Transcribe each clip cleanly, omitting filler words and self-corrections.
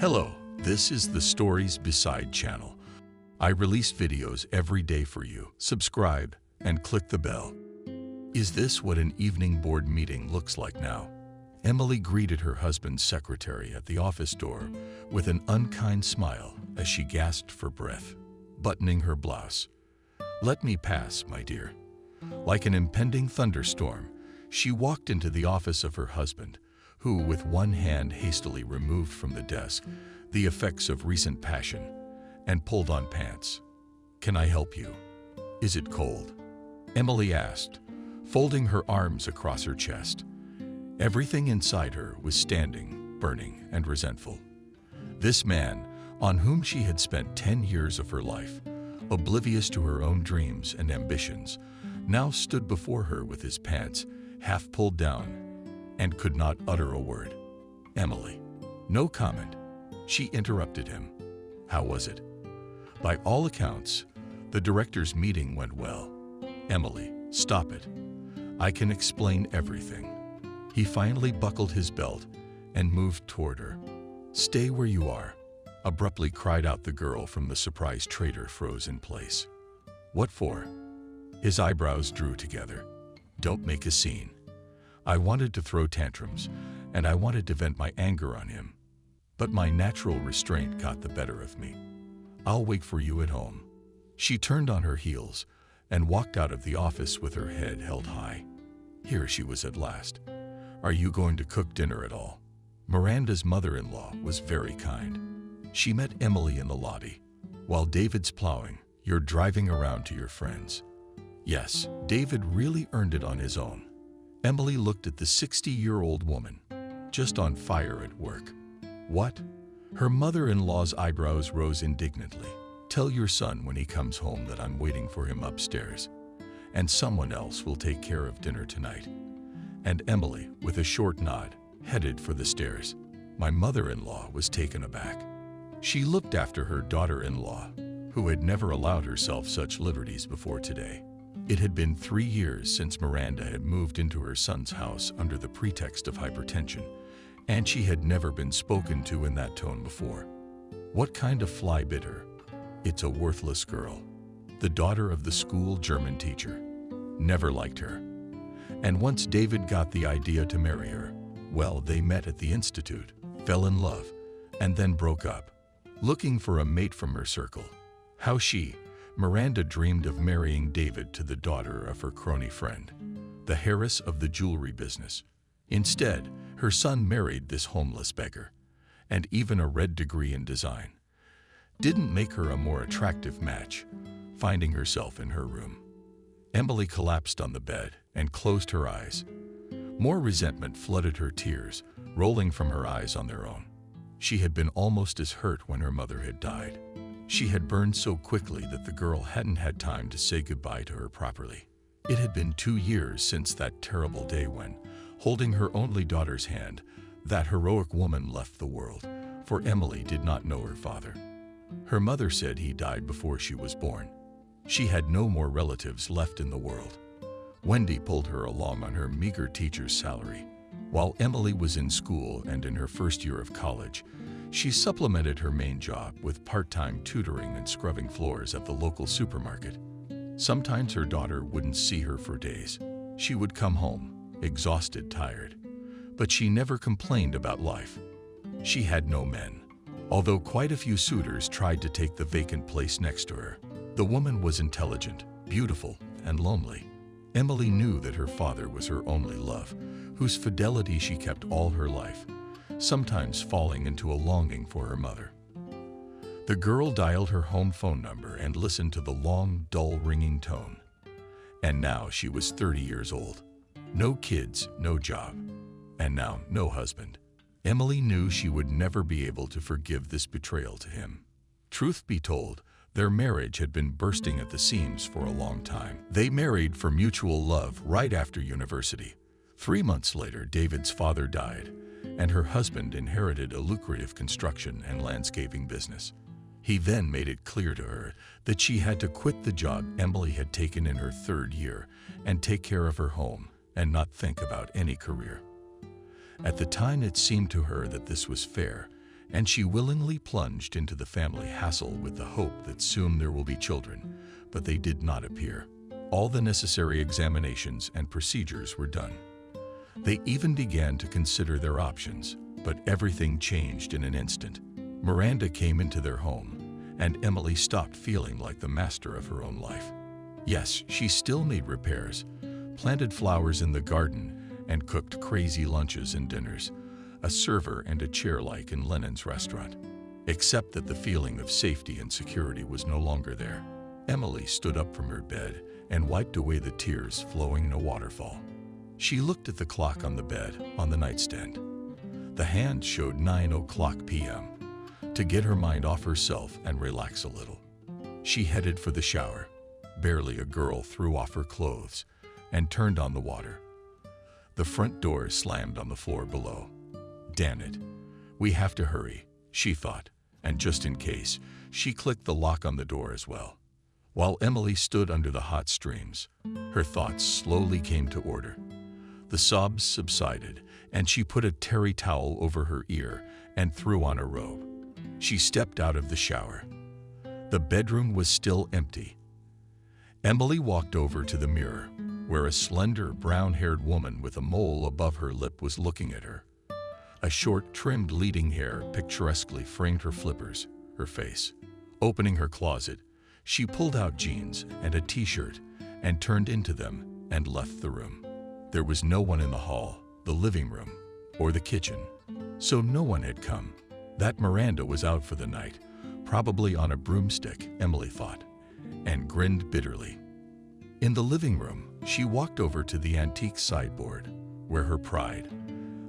Hello, this is the Stories Beside channel. I release videos every day for you. Subscribe and click the bell. Is this what an evening board meeting looks like now? Emily greeted her husband's secretary at the office door with an unkind smile as she gasped for breath, buttoning her blouse. "Let me pass, my dear." Like an impending thunderstorm, she walked into the office of her husband, who, with one hand hastily removed from the desk the effects of recent passion, and pulled on pants. "Can I help you? Is it cold?" Emily asked, folding her arms across her chest. Everything inside her was standing, burning, and resentful. This man, on whom she had spent 10 years of her life, oblivious to her own dreams and ambitions, now stood before her with his pants half pulled down and could not utter a word. "Emily." "No comment." She interrupted him. "How was it?" "By all accounts, the director's meeting went well." "Emily, stop it. I can explain everything." He finally buckled his belt and moved toward her. "Stay where you are," abruptly cried out the girl from the surprised trader, froze in place. "What for?" His eyebrows drew together. "Don't make a scene." I wanted to throw tantrums, and I wanted to vent my anger on him. But my natural restraint got the better of me. "I'll wait for you at home." She turned on her heels and walked out of the office with her head held high. Here she was at last. "Are you going to cook dinner at all?" Miranda's mother-in-law was very kind. She met Emily in the lobby. "While David's plowing, you're driving around to your friends." Yes, David really earned it on his own. Emily looked at the 60-year-old woman, just on fire at work. "What?" Her mother-in-law's eyebrows rose indignantly. "Tell your son when he comes home that I'm waiting for him upstairs, and someone else will take care of dinner tonight." And Emily, with a short nod, headed for the stairs. My mother-in-law was taken aback. She looked after her daughter-in-law, who had never allowed herself such liberties before today. It had been 3 years since Miranda had moved into her son's house under the pretext of hypertension, and she had never been spoken to in that tone before. What kind of fly bit her? It's a worthless girl. The daughter of the school German teacher. Never liked her. And once David got the idea to marry her, well, they met at the institute, fell in love, and then broke up, looking for a mate from her circle. How Miranda dreamed of marrying David to the daughter of her crony friend, the Harris of the jewelry business. Instead, her son married this homeless beggar, and even a red degree in design didn't make her a more attractive match, finding herself in her room. Emily collapsed on the bed and closed her eyes. More resentment flooded her, tears rolling from her eyes on their own. She had been almost as hurt when her mother had died. She had burned so quickly that the girl hadn't had time to say goodbye to her properly. It had been 2 years since that terrible day when, holding her only daughter's hand, that heroic woman left the world, for Emily did not know her father. Her mother said he died before she was born. She had no more relatives left in the world. Wendy pulled her along on her meager teacher's salary. While Emily was in school and in her first year of college, she supplemented her main job with part-time tutoring and scrubbing floors at the local supermarket. Sometimes her daughter wouldn't see her for days. She would come home, exhausted, tired. But she never complained about life. She had no men, although quite a few suitors tried to take the vacant place next to her. The woman was intelligent, beautiful, and lonely. Emily knew that her father was her only love, whose fidelity she kept all her life, sometimes falling into a longing for her mother. The girl dialed her home phone number and listened to the long, dull ringing tone. And now she was 30 years old. No kids, no job, and now no husband. Emily knew she would never be able to forgive this betrayal to him. Truth be told, their marriage had been bursting at the seams for a long time. They married for mutual love right after university. 3 months later, David's father died, and her husband inherited a lucrative construction and landscaping business. He then made it clear to her that she had to quit the job Emily had taken in her 3rd year and take care of her home and not think about any career. At the time, it seemed to her that this was fair, and she willingly plunged into the family hassle with the hope that soon there will be children, but they did not appear. All the necessary examinations and procedures were done. They even began to consider their options, but everything changed in an instant. Miranda came into their home, and Emily stopped feeling like the master of her own life. Yes, she still made repairs, planted flowers in the garden, and cooked crazy lunches and dinners, a server and a chair like in Lennon's restaurant. Except that the feeling of safety and security was no longer there. Emily stood up from her bed and wiped away the tears flowing in a waterfall. She looked at the clock on the bed on the nightstand. The hand showed 9:00 p.m. To get her mind off herself and relax a little, she headed for the shower. Barely a girl threw off her clothes and turned on the water. The front door slammed on the floor below. Damn it, we have to hurry, she thought, and just in case, she clicked the lock on the door as well. While Emily stood under the hot streams, her thoughts slowly came to order. The sobs subsided, and she put a terry towel over her ear and threw on a robe. She stepped out of the shower. The bedroom was still empty. Emily walked over to the mirror, where a slender, brown-haired woman with a mole above her lip was looking at her. A short, trimmed leading hair picturesquely framed her flippers, her face. Opening her closet, she pulled out jeans and a t-shirt and turned into them and left the room. There was no one in the hall, the living room, or the kitchen, so no one had come. That Miranda was out for the night, probably on a broomstick, Emily thought, and grinned bitterly. In the living room, she walked over to the antique sideboard, where her pride,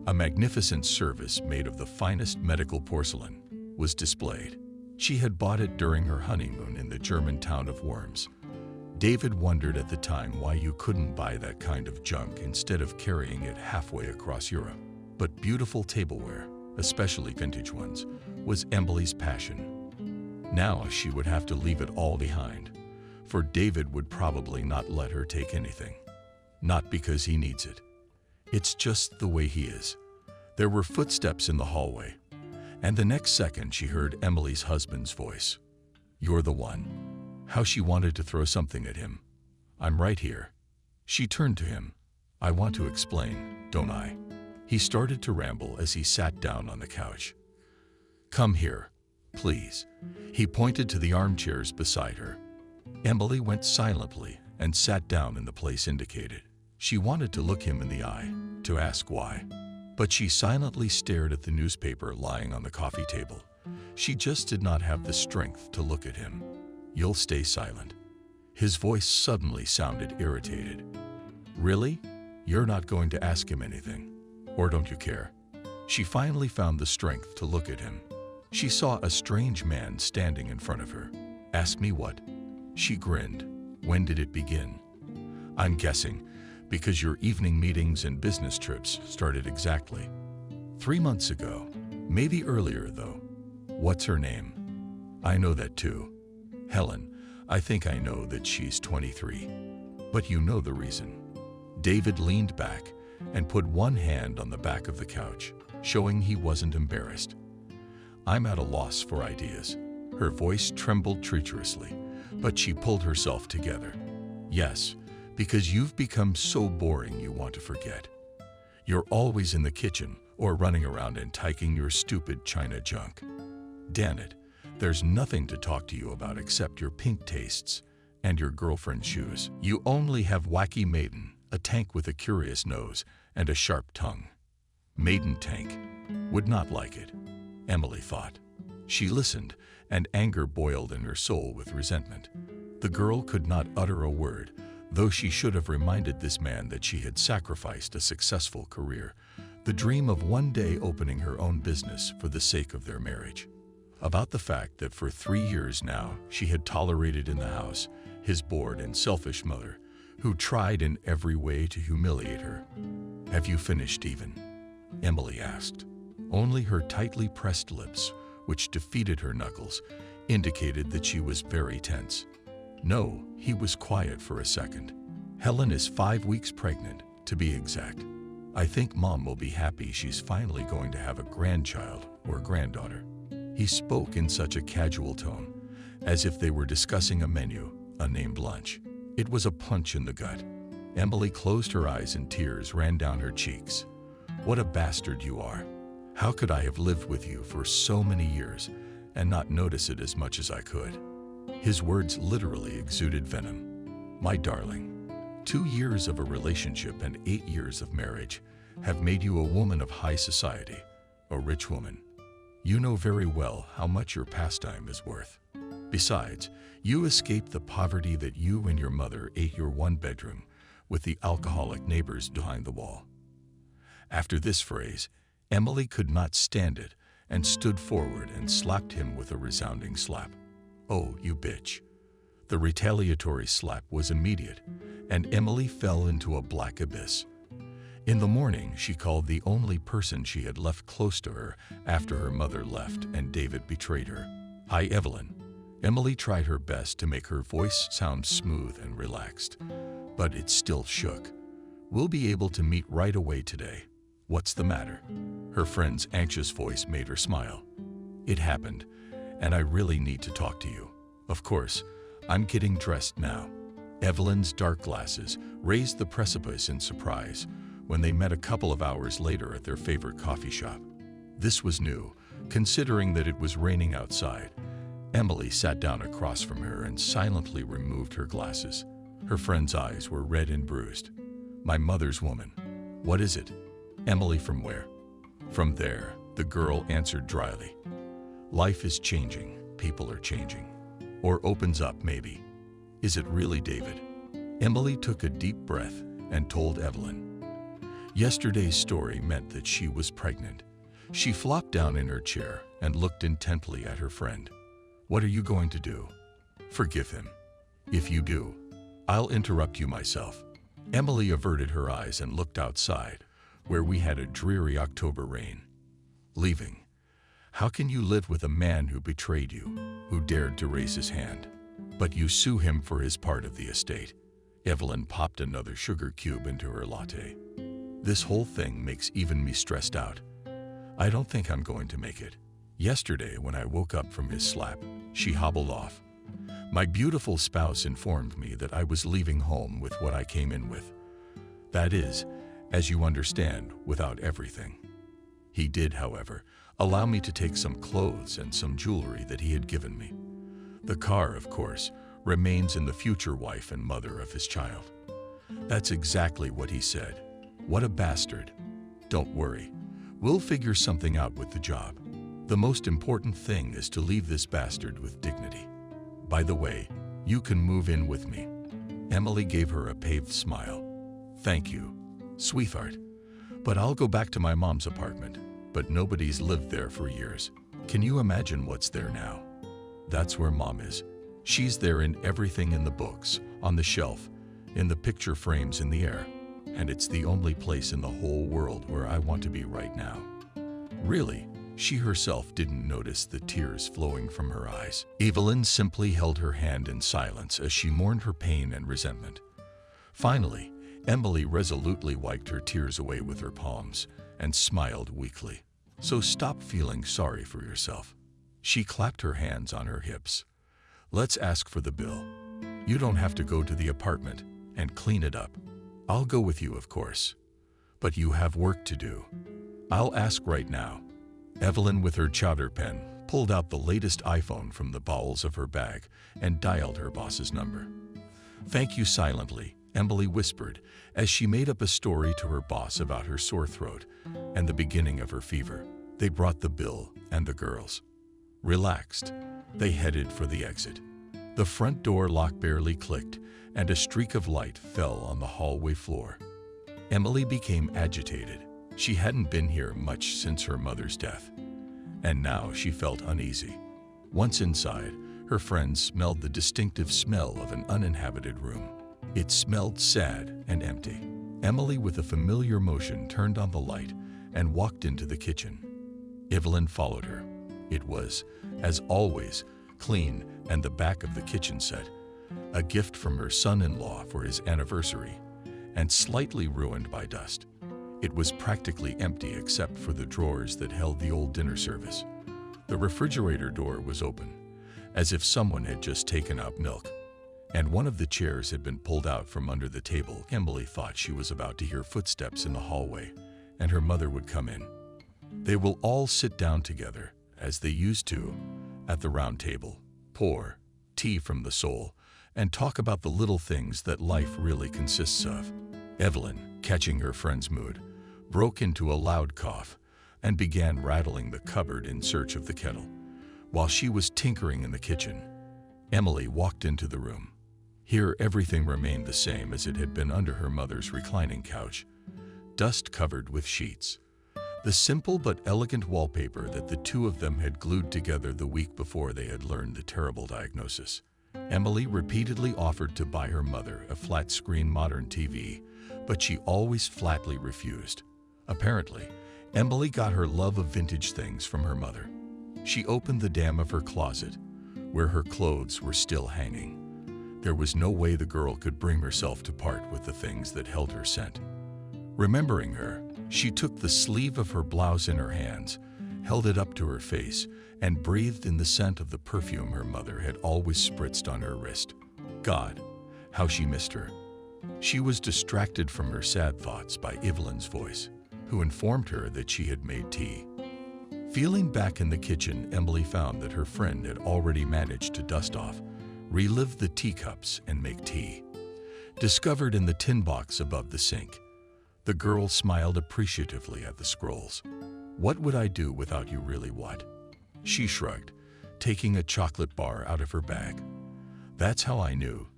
a magnificent service made of the finest medical porcelain, was displayed. She had bought it during her honeymoon in the German town of Worms. David wondered at the time why you couldn't buy that kind of junk instead of carrying it halfway across Europe. But beautiful tableware, especially vintage ones, was Emily's passion. Now she would have to leave it all behind, for David would probably not let her take anything. Not because he needs it. It's just the way he is. There were footsteps in the hallway, and the next second she heard Emily's husband's voice. "You're the one." How she wanted to throw something at him. "I'm right here." She turned to him. "I want to explain, don't I?" He started to ramble as he sat down on the couch. "Come here, please." He pointed to the armchairs beside her. Emily went silently and sat down in the place indicated. She wanted to look him in the eye, to ask why. But she silently stared at the newspaper lying on the coffee table. She just did not have the strength to look at him. "You'll stay silent." His voice suddenly sounded irritated. "Really? You're not going to ask him anything? Or don't you care?" She finally found the strength to look at him. She saw a strange man standing in front of her. "Ask me what?" She grinned. "When did it begin?" "I'm guessing, because your evening meetings and business trips started exactly 3 months ago. Maybe earlier, though." "What's her name?" "I know that too. Helen. I think I know that she's 23. But you know the reason." David leaned back and put one hand on the back of the couch, showing he wasn't embarrassed. "I'm at a loss for ideas." Her voice trembled treacherously, but she pulled herself together. "Yes, because you've become so boring you want to forget. You're always in the kitchen or running around and taking your stupid China junk. Damn it, there's nothing to talk to you about except your pink tastes and your girlfriend's shoes. You only have wacky maiden, a tank with a curious nose and a sharp tongue." Maiden tank. Would not like it, Emily thought. She listened, and anger boiled in her soul with resentment. The girl could not utter a word, though she should have reminded this man that she had sacrificed a successful career, the dream of one day opening her own business for the sake of their marriage. About the fact that for 3 years now she had tolerated in the house his bored and selfish mother, who tried in every way to humiliate her. "Have you finished even?" Emily asked. Only her tightly pressed lips, which defeated her knuckles, indicated that she was very tense. "No," he was quiet for a second. "Helen is 5 weeks pregnant, to be exact. I think Mom will be happy she's finally going to have a grandchild or granddaughter." He spoke in such a casual tone, as if they were discussing a menu, a named lunch. It was a punch in the gut. Emily closed her eyes and tears ran down her cheeks. What a bastard you are. How could I have lived with you for so many years and not notice it as much as I could? His words literally exuded venom. My darling, 2 years of a relationship and 8 years of marriage have made you a woman of high society, a rich woman. You know very well how much your pastime is worth. Besides, you escaped the poverty that you and your mother ate your one bedroom with the alcoholic neighbors behind the wall. After this phrase, Emily could not stand it and stood forward and slapped him with a resounding slap. Oh, you bitch. The retaliatory slap was immediate, and Emily fell into a black abyss. In the morning, she called the only person she had left close to her after her mother left and David betrayed her. Hi, Evelyn. Emily tried her best to make her voice sound smooth and relaxed, but it still shook. We'll be able to meet right away today. What's the matter? Her friend's anxious voice made her smile. It happened, and I really need to talk to you. Of course, I'm getting dressed now. Evelyn's dark glasses raised the precipice in surprise when they met a couple of hours later at their favorite coffee shop. This was new, considering that it was raining outside. Emily sat down across from her and silently removed her glasses. Her friend's eyes were red and bruised. My mother's woman. What is it? Emily, from where? From there, the girl answered dryly. Life is changing, people are changing. Or opens up, maybe. Is it really, David? Emily took a deep breath and told Evelyn. Yesterday's story meant that she was pregnant. She flopped down in her chair and looked intently at her friend. What are you going to do? Forgive him. If you do, I'll interrupt you myself. Emily averted her eyes and looked outside, where we had a dreary October rain. Leaving. How can you live with a man who betrayed you, who dared to raise his hand? But you sue him for his part of the estate. Evelyn popped another sugar cube into her latte. This whole thing makes even me stressed out. I don't think I'm going to make it. Yesterday, when I woke up from his slap, she hobbled off. My beautiful spouse informed me that I was leaving home with what I came in with. That is, as you understand, without everything. He did, however, allow me to take some clothes and some jewelry that he had given me. The car, of course, remains in the future wife and mother of his child. That's exactly what he said. What a bastard. Don't worry. We'll figure something out with the job. The most important thing is to leave this bastard with dignity. By the way, you can move in with me. Emily gave her a paved smile. Thank you, sweetheart. But I'll go back to my mom's apartment. But nobody's lived there for years. Can you imagine what's there now? That's where Mom is. She's there in everything in the books, on the shelf, in the picture frames in the air. And it's the only place in the whole world where I want to be right now. Really, she herself didn't notice the tears flowing from her eyes. Evelyn simply held her hand in silence as she mourned her pain and resentment. Finally, Emily resolutely wiped her tears away with her palms and smiled weakly. So stop feeling sorry for yourself. She clapped her hands on her hips. Let's ask for the bill. You don't have to go to the apartment and clean it up. I'll go with you, of course. But you have work to do. I'll ask right now. Evelyn, with her chowder pen, pulled out the latest iPhone from the bowels of her bag and dialed her boss's number. Thank you, silently, Emily whispered as she made up a story to her boss about her sore throat and the beginning of her fever. They brought the bill and the girls. Relaxed, they headed for the exit. The front door lock barely clicked and a streak of light fell on the hallway floor. Emily became agitated. She hadn't been here much since her mother's death, and now she felt uneasy. Once inside, her friend smelled the distinctive smell of an uninhabited room. It smelled sad and empty. Emily, with a familiar motion, turned on the light and walked into the kitchen. Evelyn followed her. It was, as always, clean, and the back of the kitchen set, a gift from her son-in-law for his anniversary, and slightly ruined by dust. It was practically empty except for the drawers that held the old dinner service. The refrigerator door was open, as if someone had just taken out milk, and one of the chairs had been pulled out from under the table. Emily thought she was about to hear footsteps in the hallway, and her mother would come in. They will all sit down together, as they used to, at the round table, pour tea from the soul, and talk about the little things that life really consists of. Evelyn, catching her friend's mood, broke into a loud cough and began rattling the cupboard in search of the kettle. While she was tinkering in the kitchen, Emily walked into the room. Here everything remained the same as it had been under her mother's reclining couch, dust covered with sheets. The simple but elegant wallpaper that the two of them had glued together the week before they had learned the terrible diagnosis. Emily repeatedly offered to buy her mother a flat-screen modern TV, but she always flatly refused. Apparently, Emily got her love of vintage things from her mother. She opened the dam of her closet, where her clothes were still hanging. There was no way the girl could bring herself to part with the things that held her scent. Remembering her, she took the sleeve of her blouse in her hands, held it up to her face, and breathed in the scent of the perfume her mother had always spritzed on her wrist. God, how she missed her. She was distracted from her sad thoughts by Evelyn's voice, who informed her that she had made tea. Feeling back in the kitchen, Emily found that her friend had already managed to dust off, relive the teacups, and make tea. Discovered in the tin box above the sink, the girl smiled appreciatively at the scrolls. "What would I do without you, really, what?" She shrugged, taking a chocolate bar out of her bag. "That's how I knew.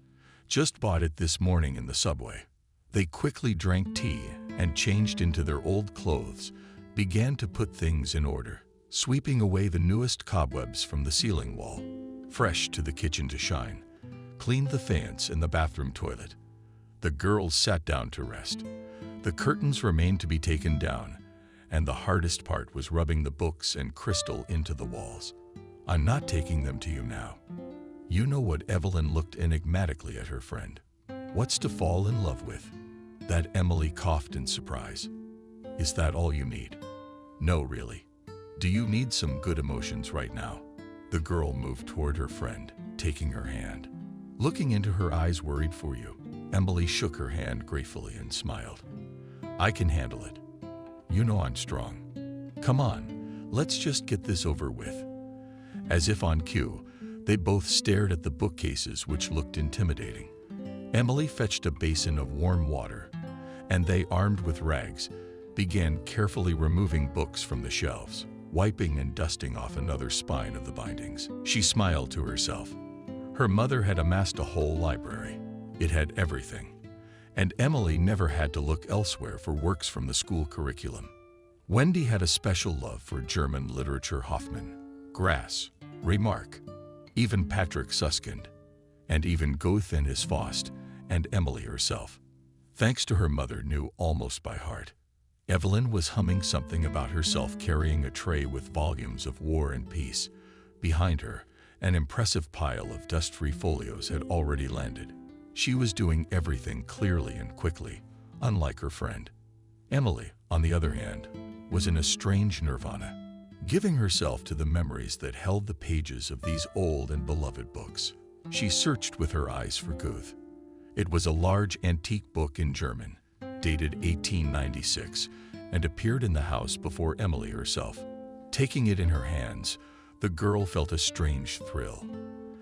Just bought it this morning in the subway." They quickly drank tea and changed into their old clothes, began to put things in order, sweeping away the newest cobwebs from the ceiling wall, fresh to the kitchen to shine, cleaned the fans in the bathroom toilet. The girls sat down to rest. The curtains remained to be taken down, and the hardest part was rubbing the books and crystal into the walls. "I'm not taking them to you now." "You know what?" Evelyn looked enigmatically at her friend. "What's to fall in love with?" That Emily coughed in surprise. "Is that all you need?" "No, really. Do you need some good emotions right now?" The girl moved toward her friend, taking her hand. Looking into her eyes, "Worried for you." Emily shook her hand gratefully and smiled. "I can handle it. You know I'm strong. Come on, let's just get this over with." As if on cue, they both stared at the bookcases, which looked intimidating. Emily fetched a basin of warm water, and they, armed with rags, began carefully removing books from the shelves, wiping and dusting off another spine of the bindings. She smiled to herself. Her mother had amassed a whole library. It had everything, and Emily never had to look elsewhere for works from the school curriculum. Wendy had a special love for German literature. Hoffmann, Grass, Remarque, even Patrick Suskind, and even Goethe and his Faust, and Emily herself, thanks to her mother, knew almost by heart. Evelyn was humming something about herself, carrying a tray with volumes of War and Peace. Behind her, an impressive pile of dust-free folios had already landed. She was doing everything clearly and quickly, unlike her friend. Emily, on the other hand, was in a strange nirvana, giving herself to the memories that held the pages of these old and beloved books. She searched with her eyes for Goethe. It was a large antique book in German, dated 1896, and appeared in the house before Emily herself. Taking it in her hands, the girl felt a strange thrill.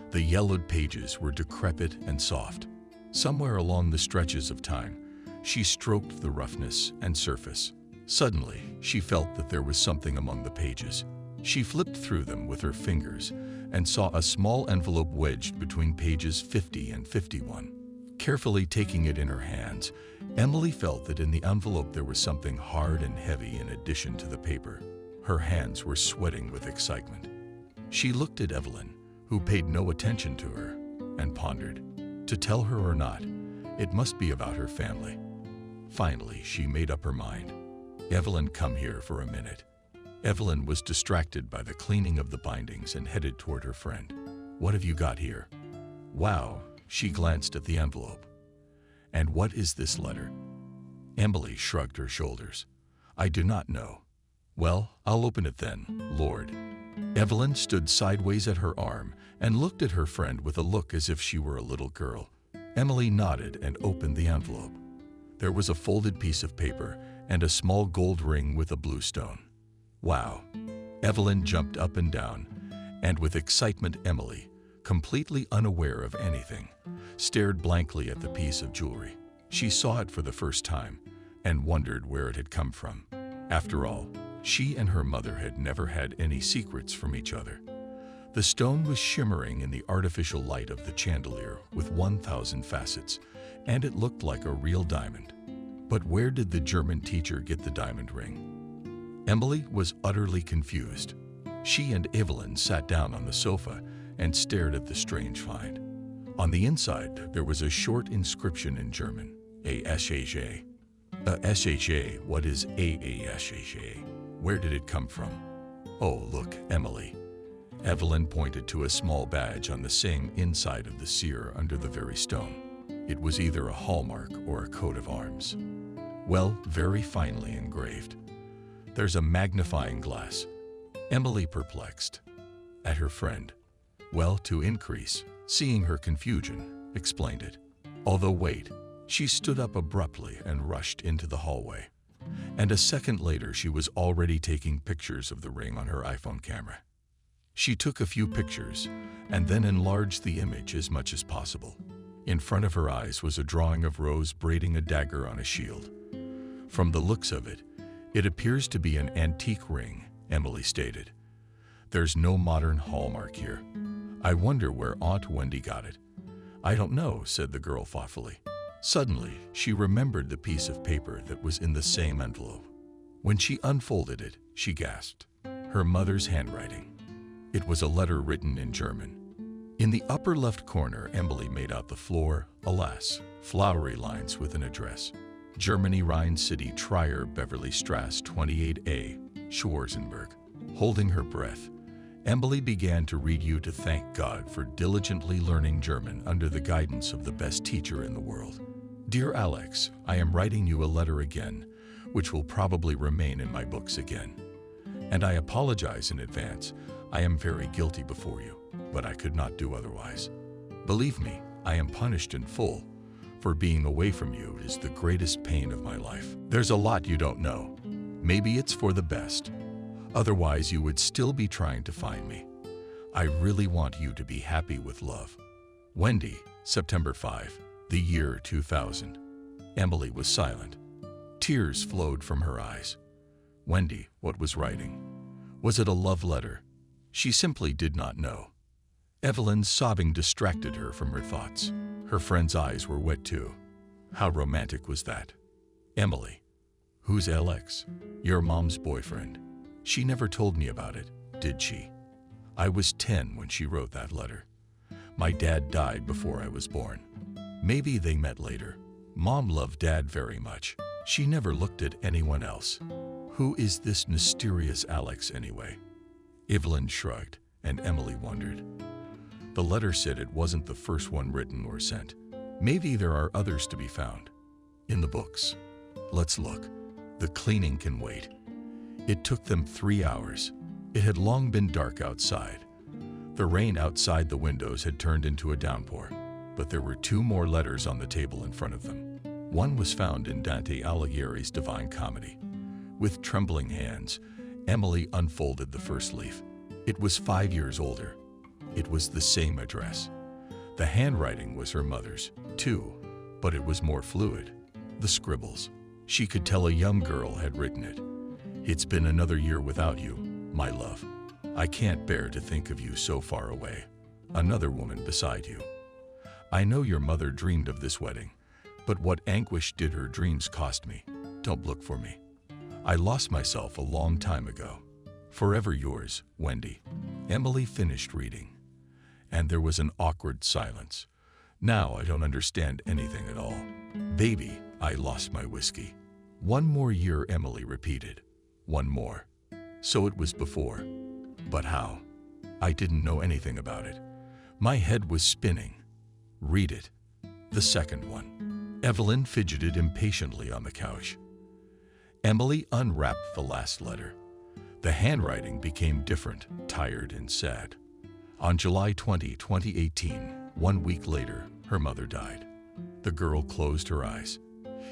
The yellowed pages were decrepit and soft. Somewhere along the stretches of time, she stroked the roughness and surface. Suddenly, she felt that there was something among the pages. She flipped through them with her fingers and saw a small envelope wedged between pages 50 and 51. Carefully taking it in her hands, Emily felt that in the envelope there was something hard and heavy in addition to the paper. Her hands were sweating with excitement. She looked at Evelyn, who paid no attention to her, and pondered. To tell her or not, it must be about her family. Finally, she made up her mind. "Evelyn, come here for a minute." Evelyn was distracted by the cleaning of the bindings and headed toward her friend. "What have you got here?" "Wow," she glanced at the envelope. "And what is this letter?" Emily shrugged her shoulders. "I do not know." "Well, I'll open it then, Lord." Evelyn stood sideways at her arm and looked at her friend with a look as if she were a little girl. Emily nodded and opened the envelope. There was a folded piece of paper and a small gold ring with a blue stone. Wow! Evelyn jumped up and down, and with excitement Emily, completely unaware of anything, stared blankly at the piece of jewelry. She saw it for the first time and wondered where it had come from. After all, she and her mother had never had any secrets from each other. The stone was shimmering in the artificial light of the chandelier with 1,000 facets, and it looked like a real diamond. But where did the German teacher get the diamond ring? Emily was utterly confused. She and Evelyn sat down on the sofa and stared at the strange find. On the inside, there was a short inscription in German, A-S-H-A. A-S-H-A, what is A-S-H-A? Where did it come from? Oh, look, Emily. Evelyn pointed to a small badge on the same inside of the seer under the very stone. It was either a hallmark or a coat of arms. Well, very finely engraved. There's a magnifying glass. Emily perplexed at her friend. Well, to increase, seeing her confusion, explained it. Although wait, she stood up abruptly and rushed into the hallway. And a second later, she was already taking pictures of the ring on her iPhone camera. She took a few pictures and then enlarged the image as much as possible. In front of her eyes was a drawing of Rose braiding a dagger on a shield. From the looks of it, it appears to be an antique ring, Emily stated. There's no modern hallmark here. I wonder where Aunt Wendy got it. I don't know, said the girl thoughtfully. Suddenly, she remembered the piece of paper that was in the same envelope. When she unfolded it, she gasped. Her mother's handwriting. It was a letter written in German. In the upper left corner, Emily made out the floor, alas, flowery lines with an address. Germany, Rhine City, Trier, Beverly Strasse, 28A, Schwarzenberg. Holding her breath, Emily began to read you to thank God for diligently learning German under the guidance of the best teacher in the world. Dear Alex, I am writing you a letter again, which will probably remain in my books again. And I apologize in advance. I am very guilty before you, but I could not do otherwise. Believe me, I am punished in full, for being away from you is the greatest pain of my life. There's a lot you don't know. Maybe it's for the best. Otherwise, you would still be trying to find me. I really want you to be happy with love. Wendy, September 5, the year 2000. Emily was silent. Tears flowed from her eyes. Wendy, what was writing? Was it a love letter? She simply did not know. Evelyn's sobbing distracted her from her thoughts. Her friend's eyes were wet too. How romantic was that? Emily. Who's Alex? Your mom's boyfriend. She never told me about it, did she? I was 10 when she wrote that letter. My dad died before I was born. Maybe they met later. Mom loved Dad very much. She never looked at anyone else. Who is this mysterious Alex anyway? Evelyn shrugged, and Emily wondered. The letter said it wasn't the first one written or sent. Maybe there are others to be found. In the books. Let's look. The cleaning can wait. It took them 3 hours. It had long been dark outside. The rain outside the windows had turned into a downpour, but there were 2 more letters on the table in front of them. One was found in Dante Alighieri's Divine Comedy. With trembling hands, Emily unfolded the first leaf. It was 5 years older. It was the same address. The handwriting was her mother's, too, but it was more fluid. The scribbles. She could tell a young girl had written it. It's been another year without you, my love. I can't bear to think of you so far away. Another woman beside you. I know your mother dreamed of this wedding, but what anguish did her dreams cost me? Don't look for me. I lost myself a long time ago. Forever yours, Wendy. Emily finished reading, and there was an awkward silence. Now I don't understand anything at all. Baby, I lost my whiskey. 1 more year, Emily repeated. 1 more. So it was before. But how? I didn't know anything about it. My head was spinning. Read it. The second one. Evelyn fidgeted impatiently on the couch. Emily unwrapped the last letter. The handwriting became different, tired and sad. On July 20, 2018, 1 week later, her mother died. The girl closed her eyes.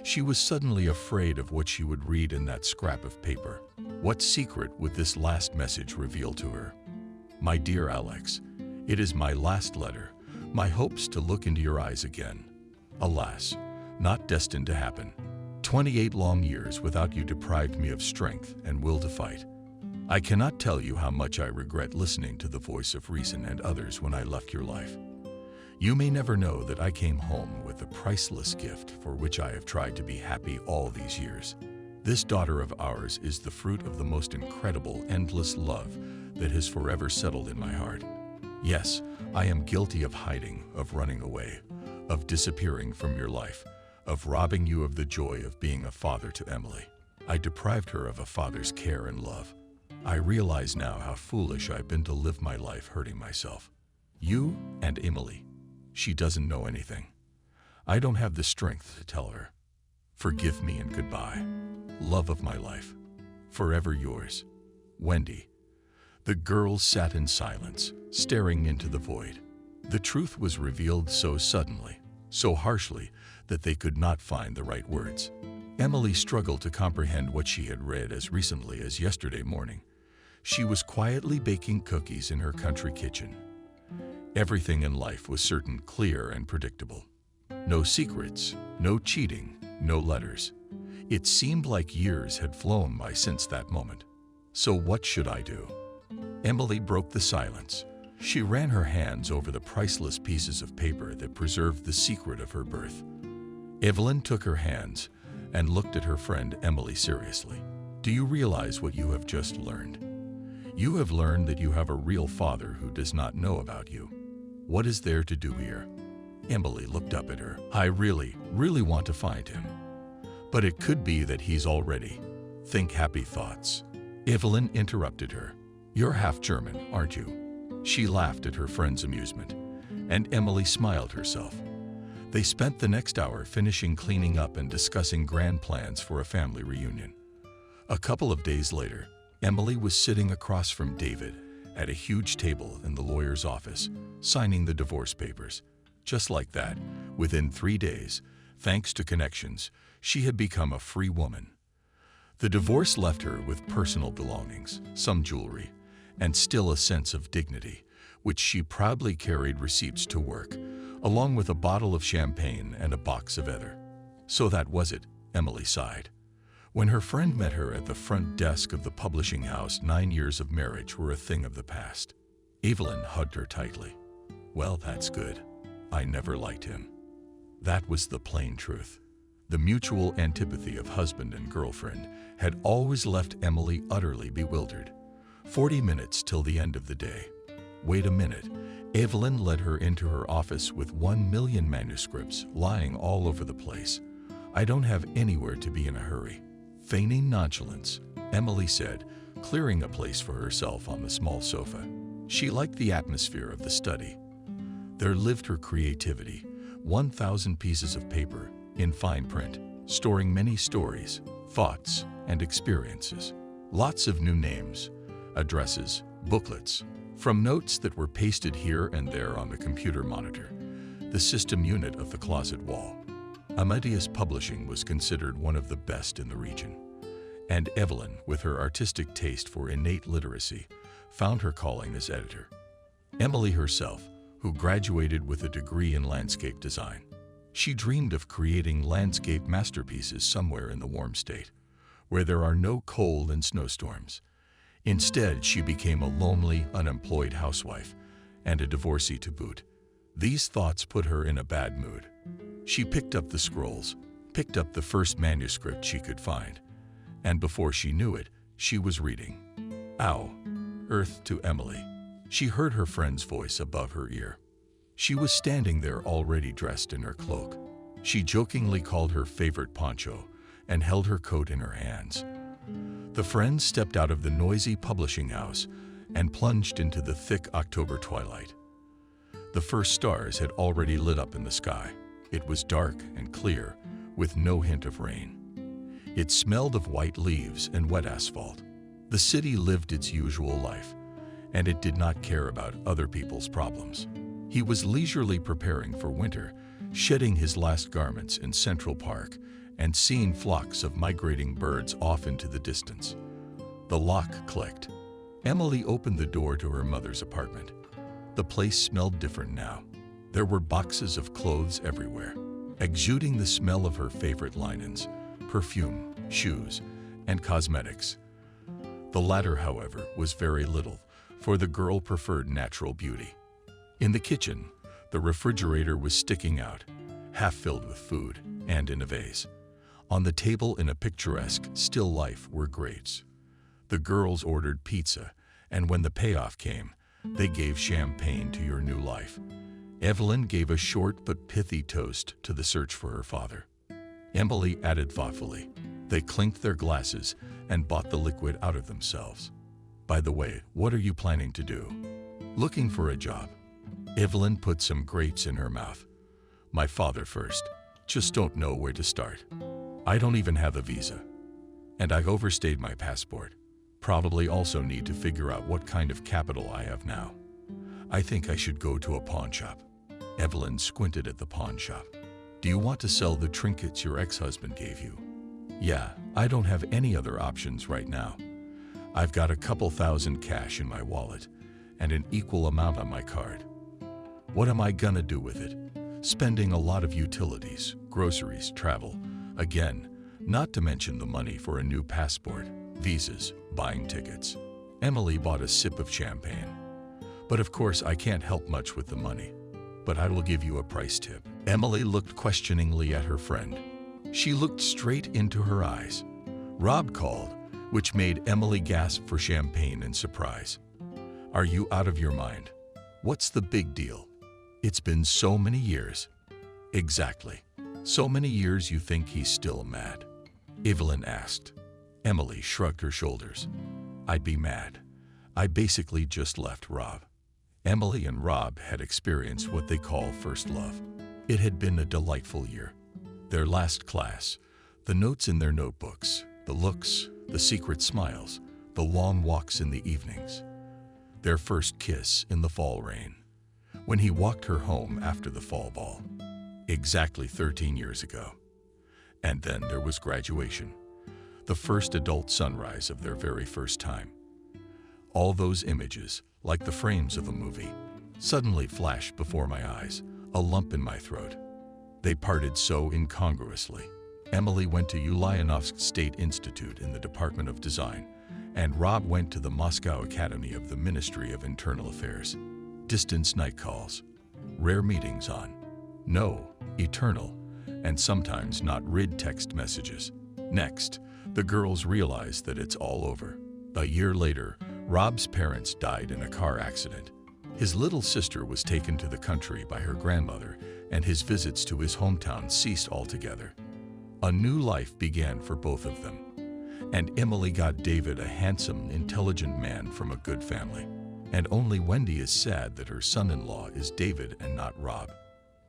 She was suddenly afraid of what she would read in that scrap of paper. What secret would this last message reveal to her? My dear Alex, it is my last letter. My hopes to look into your eyes again. Alas, not destined to happen. 28 long years without you deprived me of strength and will to fight. I cannot tell you how much I regret listening to the voice of reason and others when I left your life. You may never know that I came home with a priceless gift for which I have tried to be happy all these years. This daughter of ours is the fruit of the most incredible, endless love that has forever settled in my heart. Yes, I am guilty of hiding, of running away, of disappearing from your life, of robbing you of the joy of being a father to Emily. I deprived her of a father's care and love. I realize now how foolish I've been to live my life hurting myself. You and Emily. She doesn't know anything. I don't have the strength to tell her. Forgive me and goodbye. Love of my life. Forever yours, Wendy. The girls sat in silence, staring into the void. The truth was revealed so suddenly, so harshly, that they could not find the right words. Emily struggled to comprehend what she had read as recently as yesterday morning. She was quietly baking cookies in her country kitchen. Everything in life was certain, clear, and predictable. No secrets, no cheating, no letters. It seemed like years had flown by since that moment. So what should I do? Emily broke the silence. She ran her hands over the priceless pieces of paper that preserved the secret of her birth. Evelyn took her hands and looked at her friend Emily seriously. Do you realize what you have just learned? You have learned that you have a real father who does not know about you. What is there to do here? Emily looked up at her. I really want to find him. But it could be that he's already. Think happy thoughts. Evelyn interrupted her. You're half German, aren't you? She laughed at her friend's amusement, and Emily smiled herself. They spent the next hour finishing cleaning up and discussing grand plans for a family reunion. A couple of days later, Emily was sitting across from David at a huge table in the lawyer's office, signing the divorce papers. Just like that, within 3 days, thanks to connections, she had become a free woman. The divorce left her with personal belongings, some jewelry, and still a sense of dignity, which she proudly carried receipts to work, along with a bottle of champagne and a box of ether. So that was it, Emily sighed. When her friend met her at the front desk of the publishing house, 9 years of marriage were a thing of the past. Evelyn hugged her tightly. Well, that's good. I never liked him. That was the plain truth. The mutual antipathy of husband and girlfriend had always left Emily utterly bewildered. 40 minutes till the end of the day. Wait a minute. Evelyn led her into her office with 1 million manuscripts lying all over the place. I don't have anywhere to be in a hurry. Feigning nonchalance, Emily said, clearing a place for herself on the small sofa. She liked the atmosphere of the study. There lived her creativity, 1,000 pieces of paper, in fine print, storing many stories, thoughts, and experiences. Lots of new names, addresses, booklets, from notes that were pasted here and there on the computer monitor, the system unit of the closet wall. Amadeus Publishing was considered one of the best in the region, and Evelyn, with her artistic taste for innate literacy, found her calling as editor. Emily herself, who graduated with a degree in landscape design, she dreamed of creating landscape masterpieces somewhere in the warm state, where there are no cold and snowstorms. Instead, she became a lonely, unemployed housewife and a divorcee to boot. These thoughts put her in a bad mood. She picked up the scrolls, picked up the first manuscript she could find, and before she knew it, she was reading. Ow, Earth to Emily. She heard her friend's voice above her ear. She was standing there already dressed in her cloak. She jokingly called her favorite poncho and held her coat in her hands. The friend stepped out of the noisy publishing house and plunged into the thick October twilight. The first stars had already lit up in the sky. It was dark and clear, with no hint of rain. It smelled of white leaves and wet asphalt. The city lived its usual life, and it did not care about other people's problems. He was leisurely preparing for winter, shedding his last garments in Central Park and seeing flocks of migrating birds off into the distance. The lock clicked. Emily opened the door to her mother's apartment. The place smelled different now. There were boxes of clothes everywhere, exuding the smell of her favorite linens, perfume, shoes, and cosmetics. The latter, however, was very little, for the girl preferred natural beauty. In the kitchen, the refrigerator was sticking out, half filled with food, and in a vase. On the table in a picturesque still life were grapes. The girls ordered pizza, and when the payoff came, they gave champagne to your new life. Evelyn gave a short but pithy toast to the search for her father. Emily added thoughtfully. They clinked their glasses and bought the liquid out of themselves. By the way, what are you planning to do? Looking for a job. Evelyn put some grapes in her mouth. My father first. Just don't know where to start. I don't even have a visa. And I overstayed my passport. Probably also need to figure out what kind of capital I have now. I think I should go to a pawn shop. Evelyn squinted at the pawn shop. Do you want to sell the trinkets your ex-husband gave you? Yeah, I don't have any other options right now. I've got a couple thousand cash in my wallet and an equal amount on my card. What am I gonna do with it? Spending a lot of utilities, groceries, travel. Again, not to mention the money for a new passport, visas, buying tickets. Emily bought a sip of champagne. But of course I can't help much with the money. But I will give you a price tip. Emily looked questioningly at her friend. She looked straight into her eyes. Rob called, which made Emily gasp for champagne in surprise. Are you out of your mind? What's the big deal? It's been so many years. Exactly. So many years you think he's still mad? Evelyn asked. Emily shrugged her shoulders. I'd be mad. I basically just left Rob. Emily and Rob had experienced what they call first love. It had been a delightful year. Their last class, the notes in their notebooks, the looks, the secret smiles, the long walks in the evenings. Their first kiss in the fall rain, when he walked her home after the fall ball, exactly 13 years ago. And then there was graduation, the first adult sunrise of their very first time. All those images, like the frames of a movie, suddenly flashed before my eyes, a lump in my throat. They parted so incongruously. Emily went to Ulyanovsk State Institute in the Department of Design, and Rob went to the Moscow Academy of the Ministry of Internal Affairs. Distance night calls, rare meetings on no, eternal, and sometimes not read text messages. Next, the girls realized that it's all over. A year later, Rob's parents died in a car accident. His little sister was taken to the country by her grandmother, and his visits to his hometown ceased altogether. A new life began for both of them. And Emily got David, a handsome, intelligent man from a good family. And only Wendy is sad that her son-in-law is David and not Rob.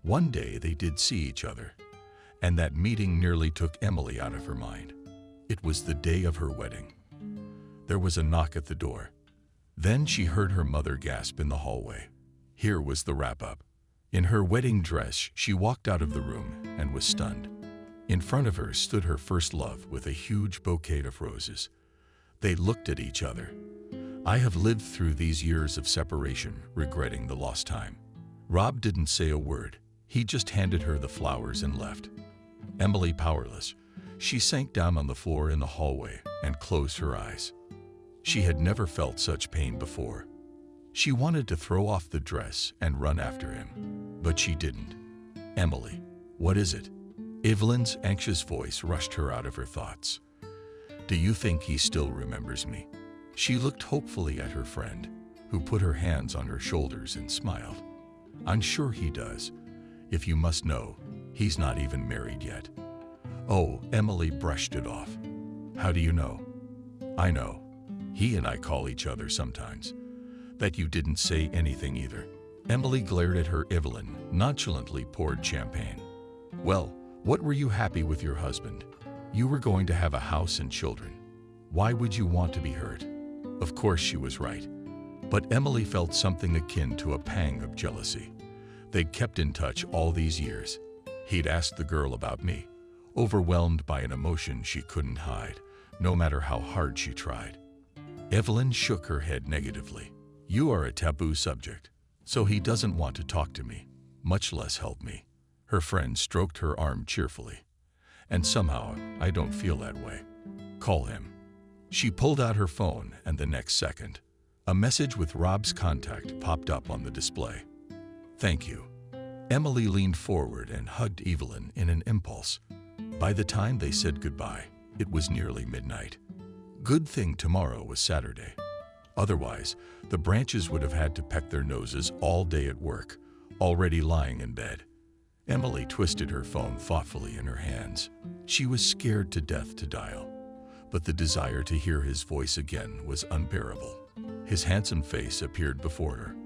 One day they did see each other, and that meeting nearly took Emily out of her mind. It was the day of her wedding. There was a knock at the door. Then she heard her mother gasp in the hallway. Here was the wrap-up. In her wedding dress, she walked out of the room and was stunned. In front of her stood her first love with a huge bouquet of roses. They looked at each other. I have lived through these years of separation, regretting the lost time. Rob didn't say a word. He just handed her the flowers and left. Emily, powerless, she sank down on the floor in the hallway and closed her eyes. She had never felt such pain before. She wanted to throw off the dress and run after him, but she didn't. Emily, what is it? Evelyn's anxious voice rushed her out of her thoughts. Do you think he still remembers me? She looked hopefully at her friend, who put her hands on her shoulders and smiled. I'm sure he does. If you must know, he's not even married yet. Oh, Emily brushed it off. How do you know? I know. He and I call each other sometimes. That you didn't say anything either. Emily glared at her. Evelyn nonchalantly poured champagne. Well, what were you happy with your husband? You were going to have a house and children. Why would you want to be hurt? Of course she was right. But Emily felt something akin to a pang of jealousy. They'd kept in touch all these years. He'd asked the girl about me, overwhelmed by an emotion she couldn't hide, no matter how hard she tried. Evelyn shook her head negatively. You are a taboo subject, so he doesn't want to talk to me, much less help me. Her friend stroked her arm cheerfully. And somehow, I don't feel that way. Call him. She pulled out her phone, and the next second, a message with Rob's contact popped up on the display. Thank you. Emily leaned forward and hugged Evelyn in an impulse. By the time they said goodbye, it was nearly midnight. Good thing tomorrow was Saturday. Otherwise, the Branches would have had to peck their noses all day at work, already lying in bed. Emily twisted her phone thoughtfully in her hands. She was scared to death to dial, but the desire to hear his voice again was unbearable. His handsome face appeared before her.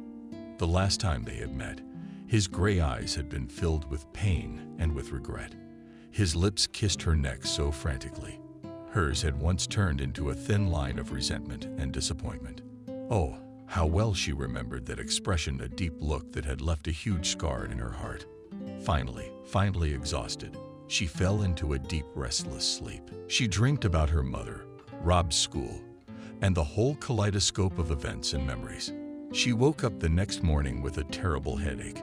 The last time they had met, his gray eyes had been filled with pain and with regret. His lips kissed her neck so frantically. Hers had once turned into a thin line of resentment and disappointment. Oh, how well she remembered that expression, a deep look that had left a huge scar in her heart. Finally exhausted, she fell into a deep, restless sleep. She dreamed about her mother, Rob's school, and the whole kaleidoscope of events and memories. She woke up the next morning with a terrible headache,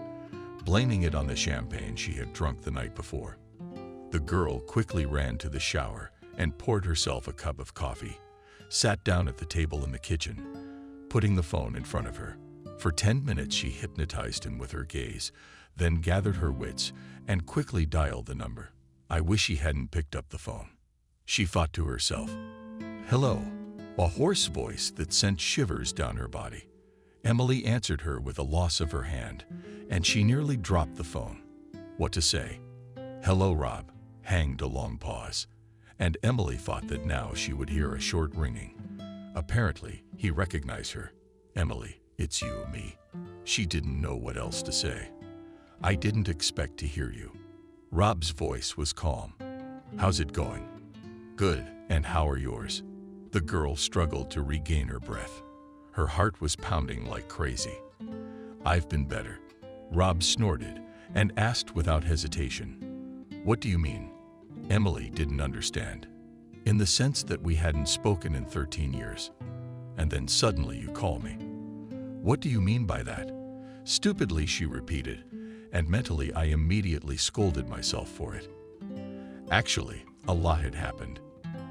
blaming it on the champagne she had drunk the night before. The girl quickly ran to the shower and poured herself a cup of coffee, sat down at the table in the kitchen, putting the phone in front of her. For 10 minutes she hypnotized him with her gaze, then gathered her wits and quickly dialed the number. I wish he hadn't picked up the phone, she thought to herself. Hello, a hoarse voice that sent shivers down her body. Emily answered her with a loss of her hand, and she nearly dropped the phone. What to say? Hello, Rob, hanged a long pause, and Emily thought that now she would hear a short ringing. Apparently, he recognized her. Emily, it's you, me. She didn't know what else to say. I didn't expect to hear you. Rob's voice was calm. How's it going? Good, and how are yours? The girl struggled to regain her breath. Her heart was pounding like crazy. I've been better. Rob snorted and asked without hesitation. What do you mean? Emily didn't understand. In the sense that we hadn't spoken in 13 years. And then suddenly you call me. What do you mean by that? Stupidly, she repeated, and mentally I immediately scolded myself for it. Actually, a lot had happened.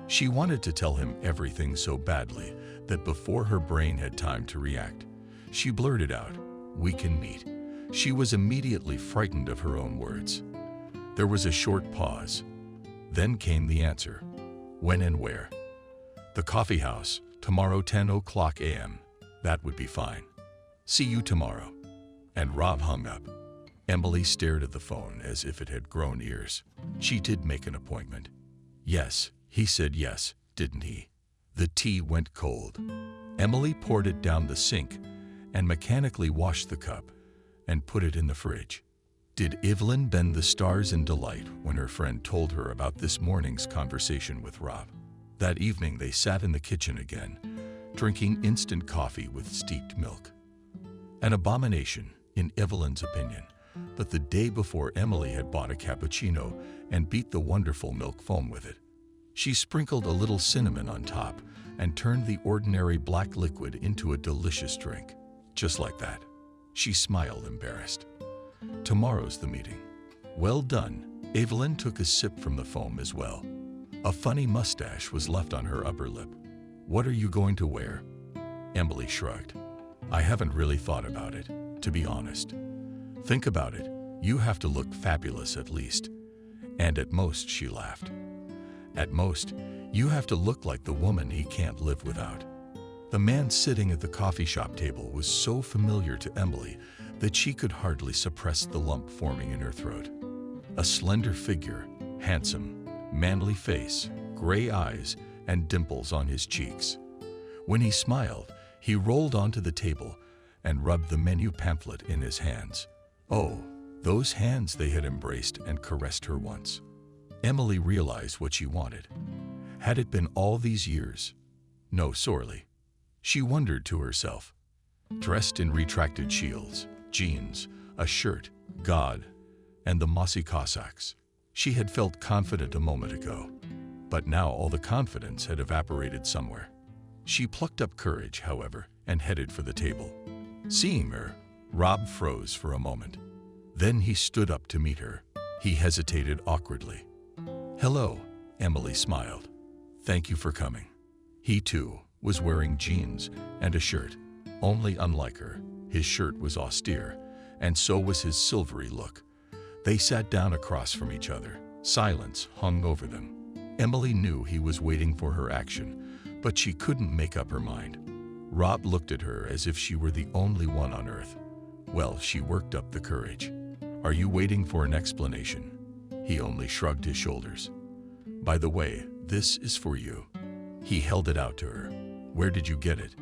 She wanted to tell him everything so badly that before her brain had time to react, she blurted out, "We can meet." She was immediately frightened of her own words. There was a short pause. Then came the answer. When and where? The coffee house, tomorrow 10 o'clock a.m. That would be fine. See you tomorrow. And Rob hung up. Emily stared at the phone as if it had grown ears. She did make an appointment. Yes, he said yes, didn't he? The tea went cold. Emily poured it down the sink and mechanically washed the cup and put it in the fridge. Did Evelyn bend the stars in delight when her friend told her about this morning's conversation with Rob? That evening they sat in the kitchen again, drinking instant coffee with steeped milk. An abomination, in Evelyn's opinion, but the day before Emily had bought a cappuccino and beat the wonderful milk foam with it. She sprinkled a little cinnamon on top and turned the ordinary black liquid into a delicious drink. Just like that. She smiled, embarrassed. Tomorrow's the meeting. Well done. Evelyn took a sip from the foam as well. A funny mustache was left on her upper lip. What are you going to wear? Emily shrugged. I haven't really thought about it, to be honest. Think about it. You have to look fabulous at least. And at most, she laughed. At most, you have to look like the woman he can't live without. The man sitting at the coffee shop table was so familiar to Emily that she could hardly suppress the lump forming in her throat. A slender figure, handsome, manly face, gray eyes, and dimples on his cheeks. When he smiled, he rolled onto the table and rubbed the menu pamphlet in his hands. Oh, those hands they had embraced and caressed her once. Emily realized what she wanted. Had it been all these years? No, sorely. She wondered to herself. Dressed in retracted shields, jeans, a shirt, God, and the mossy Cossacks. She had felt confident a moment ago, but now all the confidence had evaporated somewhere. She plucked up courage, however, and headed for the table. Seeing her, Rob froze for a moment. Then he stood up to meet her. He hesitated awkwardly. "Hello," Emily smiled. "Thank you for coming." He, too, was wearing jeans and a shirt. Only unlike her, his shirt was austere, and so was his silvery look. They sat down across from each other. Silence hung over them. Emily knew he was waiting for her action, but she couldn't make up her mind. Rob looked at her as if she were the only one on earth. Well, she worked up the courage. "Are you waiting for an explanation?" He only shrugged his shoulders. "By the way, this is for you." He held it out to her. "Where did you get it?"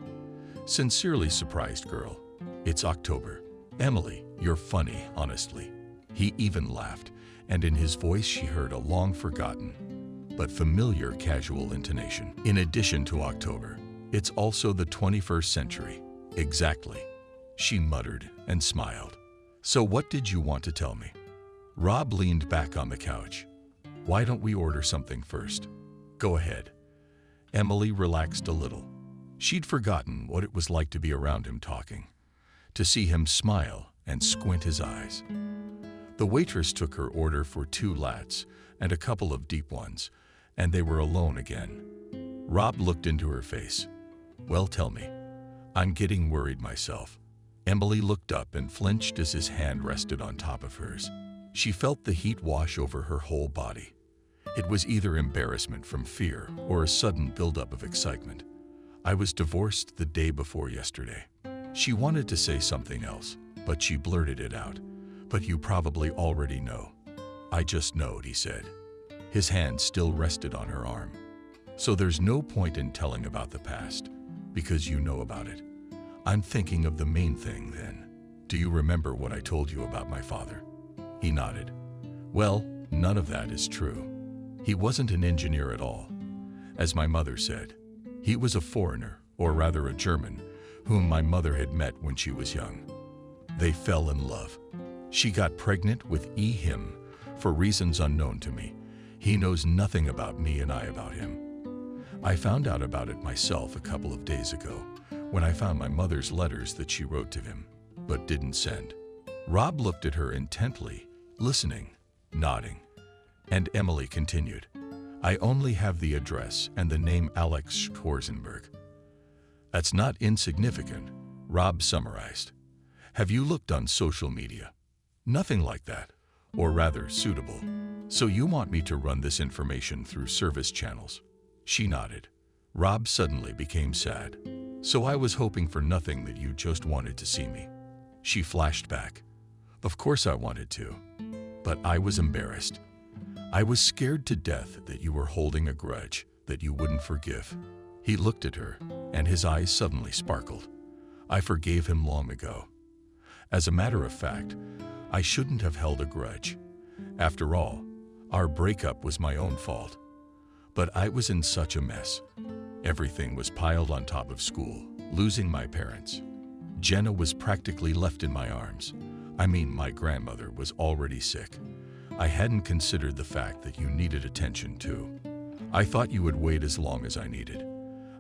"Sincerely surprised, girl. It's October." "Emily, you're funny, honestly." He even laughed, and in his voice she heard a long-forgotten, but familiar casual intonation. "In addition to October, it's also the 21st century." "Exactly," she muttered and smiled. "So what did you want to tell me?" Rob leaned back on the couch. "Why don't we order something first?" "Go ahead." Emily relaxed a little. She'd forgotten what it was like to be around him talking, to see him smile and squint his eyes. The waitress took her order for 2 lattes and a couple of deep ones, and they were alone again. Rob looked into her face. "Well, tell me. I'm getting worried myself." Emily looked up and flinched as his hand rested on top of hers. She felt the heat wash over her whole body. It was either embarrassment from fear or a sudden buildup of excitement. "I was divorced the day before yesterday." She wanted to say something else, but she blurted it out. "But you probably already know." "I just knowed," he said. His hand still rested on her arm. "So there's no point in telling about the past, because you know about it." "I'm thinking of the main thing, then. Do you remember what I told you about my father?" He nodded. "Well, none of that is true. He wasn't an engineer at all. As my mother said, he was a foreigner, or rather a German, whom my mother had met when she was young. They fell in love. She got pregnant with him for reasons unknown to me. He knows nothing about me and I about him. I found out about it myself a couple of days ago, when I found my mother's letters that she wrote to him, but didn't send." Rob looked at her intently, listening, nodding, and Emily continued. "I only have the address and the name Alex Schwarzenberg." "That's not insignificant," Rob summarized. "Have you looked on social media?" "Nothing like that, or rather suitable. So you want me to run this information through service channels?" She nodded. Rob suddenly became sad. "So I was hoping for nothing, that you just wanted to see me." She flashed back. "Of course I wanted to, but I was embarrassed. I was scared to death that you were holding a grudge that you wouldn't forgive." He looked at her, and his eyes suddenly sparkled. "I forgave him long ago. As a matter of fact, I shouldn't have held a grudge. After all, our breakup was my own fault. But I was in such a mess. Everything was piled on top of school, losing my parents. Jenna was practically left in my arms. I mean, my grandmother was already sick. I hadn't considered the fact that you needed attention too. I thought you would wait as long as I needed.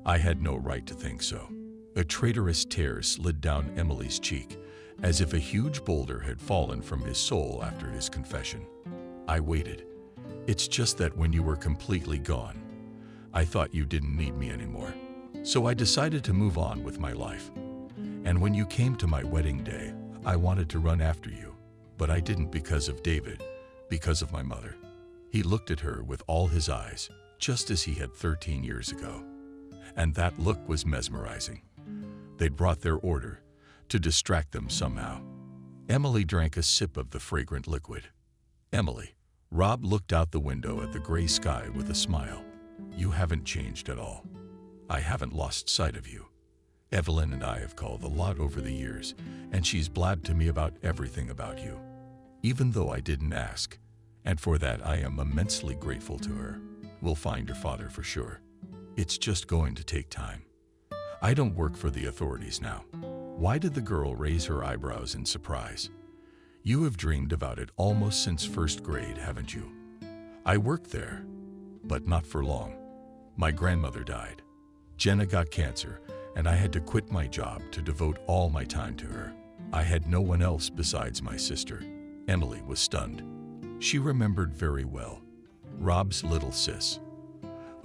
I had no right to think so." A traitorous tear slid down Emily's cheek, as if a huge boulder had fallen from his soul after his confession. "I waited. It's just that when you were completely gone, I thought you didn't need me anymore. So I decided to move on with my life. And when you came to my wedding day, I wanted to run after you, but I didn't because of David, because of my mother." He looked at her with all his eyes, just as he had 13 years ago. And that look was mesmerizing. They'd brought their order, to distract them somehow. Emily drank a sip of the fragrant liquid. "Emily." Rob looked out the window at the gray sky with a smile. "You haven't changed at all. I haven't lost sight of you. Evelyn and I have called a lot over the years, and she's blabbed to me about everything about you, even though I didn't ask, and for that I am immensely grateful to her. We'll find your father for sure. It's just going to take time. I don't work for the authorities now. Why did the girl raise her eyebrows in surprise? You have dreamed about it almost since first grade, haven't you? I worked there, but not for long. My grandmother died. Jenna got cancer, and I had to quit my job to devote all my time to her. I had no one else besides my sister. Emily was stunned. She remembered very well. Rob's little sis.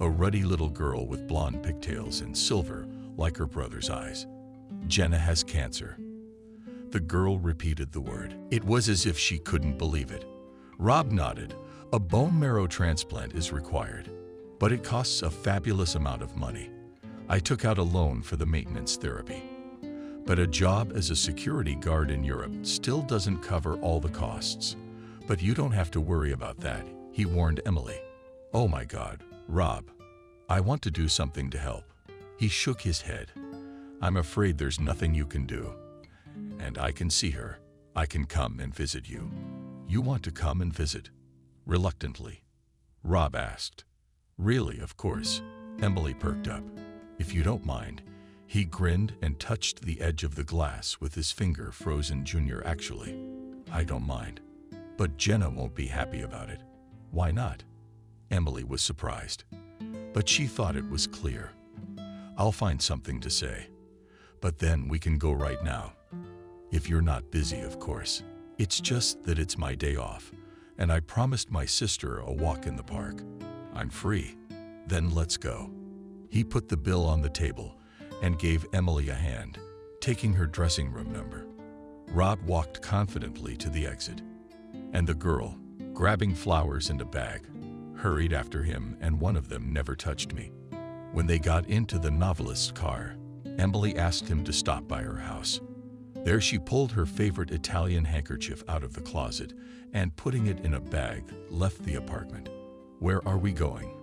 A ruddy little girl with blonde pigtails and silver like her brother's eyes. Jenna has cancer. The girl repeated the word. It was as if she couldn't believe it. Rob nodded. A bone marrow transplant is required, but it costs a fabulous amount of money. I took out a loan for the maintenance therapy. But a job as a security guard in Europe still doesn't cover all the costs. But you don't have to worry about that, he warned Emily. Oh my God, Rob, I want to do something to help. He shook his head. I'm afraid there's nothing you can do. And I can see her. I can come and visit you. You want to come and visit? Reluctantly, Rob asked. Really, of course. Emily perked up. If you don't mind. He grinned and touched the edge of the glass with his finger. Frozen Junior, actually. I don't mind. But Jenna won't be happy about it. Why not? Emily was surprised. But she thought it was clear. I'll find something to say. But then we can go right now. If you're not busy, of course. It's just that it's my day off, and I promised my sister a walk in the park. I'm free. Then let's go. He put the bill on the table and gave Emily a hand, taking her dressing room number. Rob walked confidently to the exit, and the girl, grabbing flowers and a bag, hurried after him, and one of them never touched me. When they got into the novelist's car, Emily asked him to stop by her house. There she pulled her favorite Italian handkerchief out of the closet and, putting it in a bag, left the apartment. Where are we going?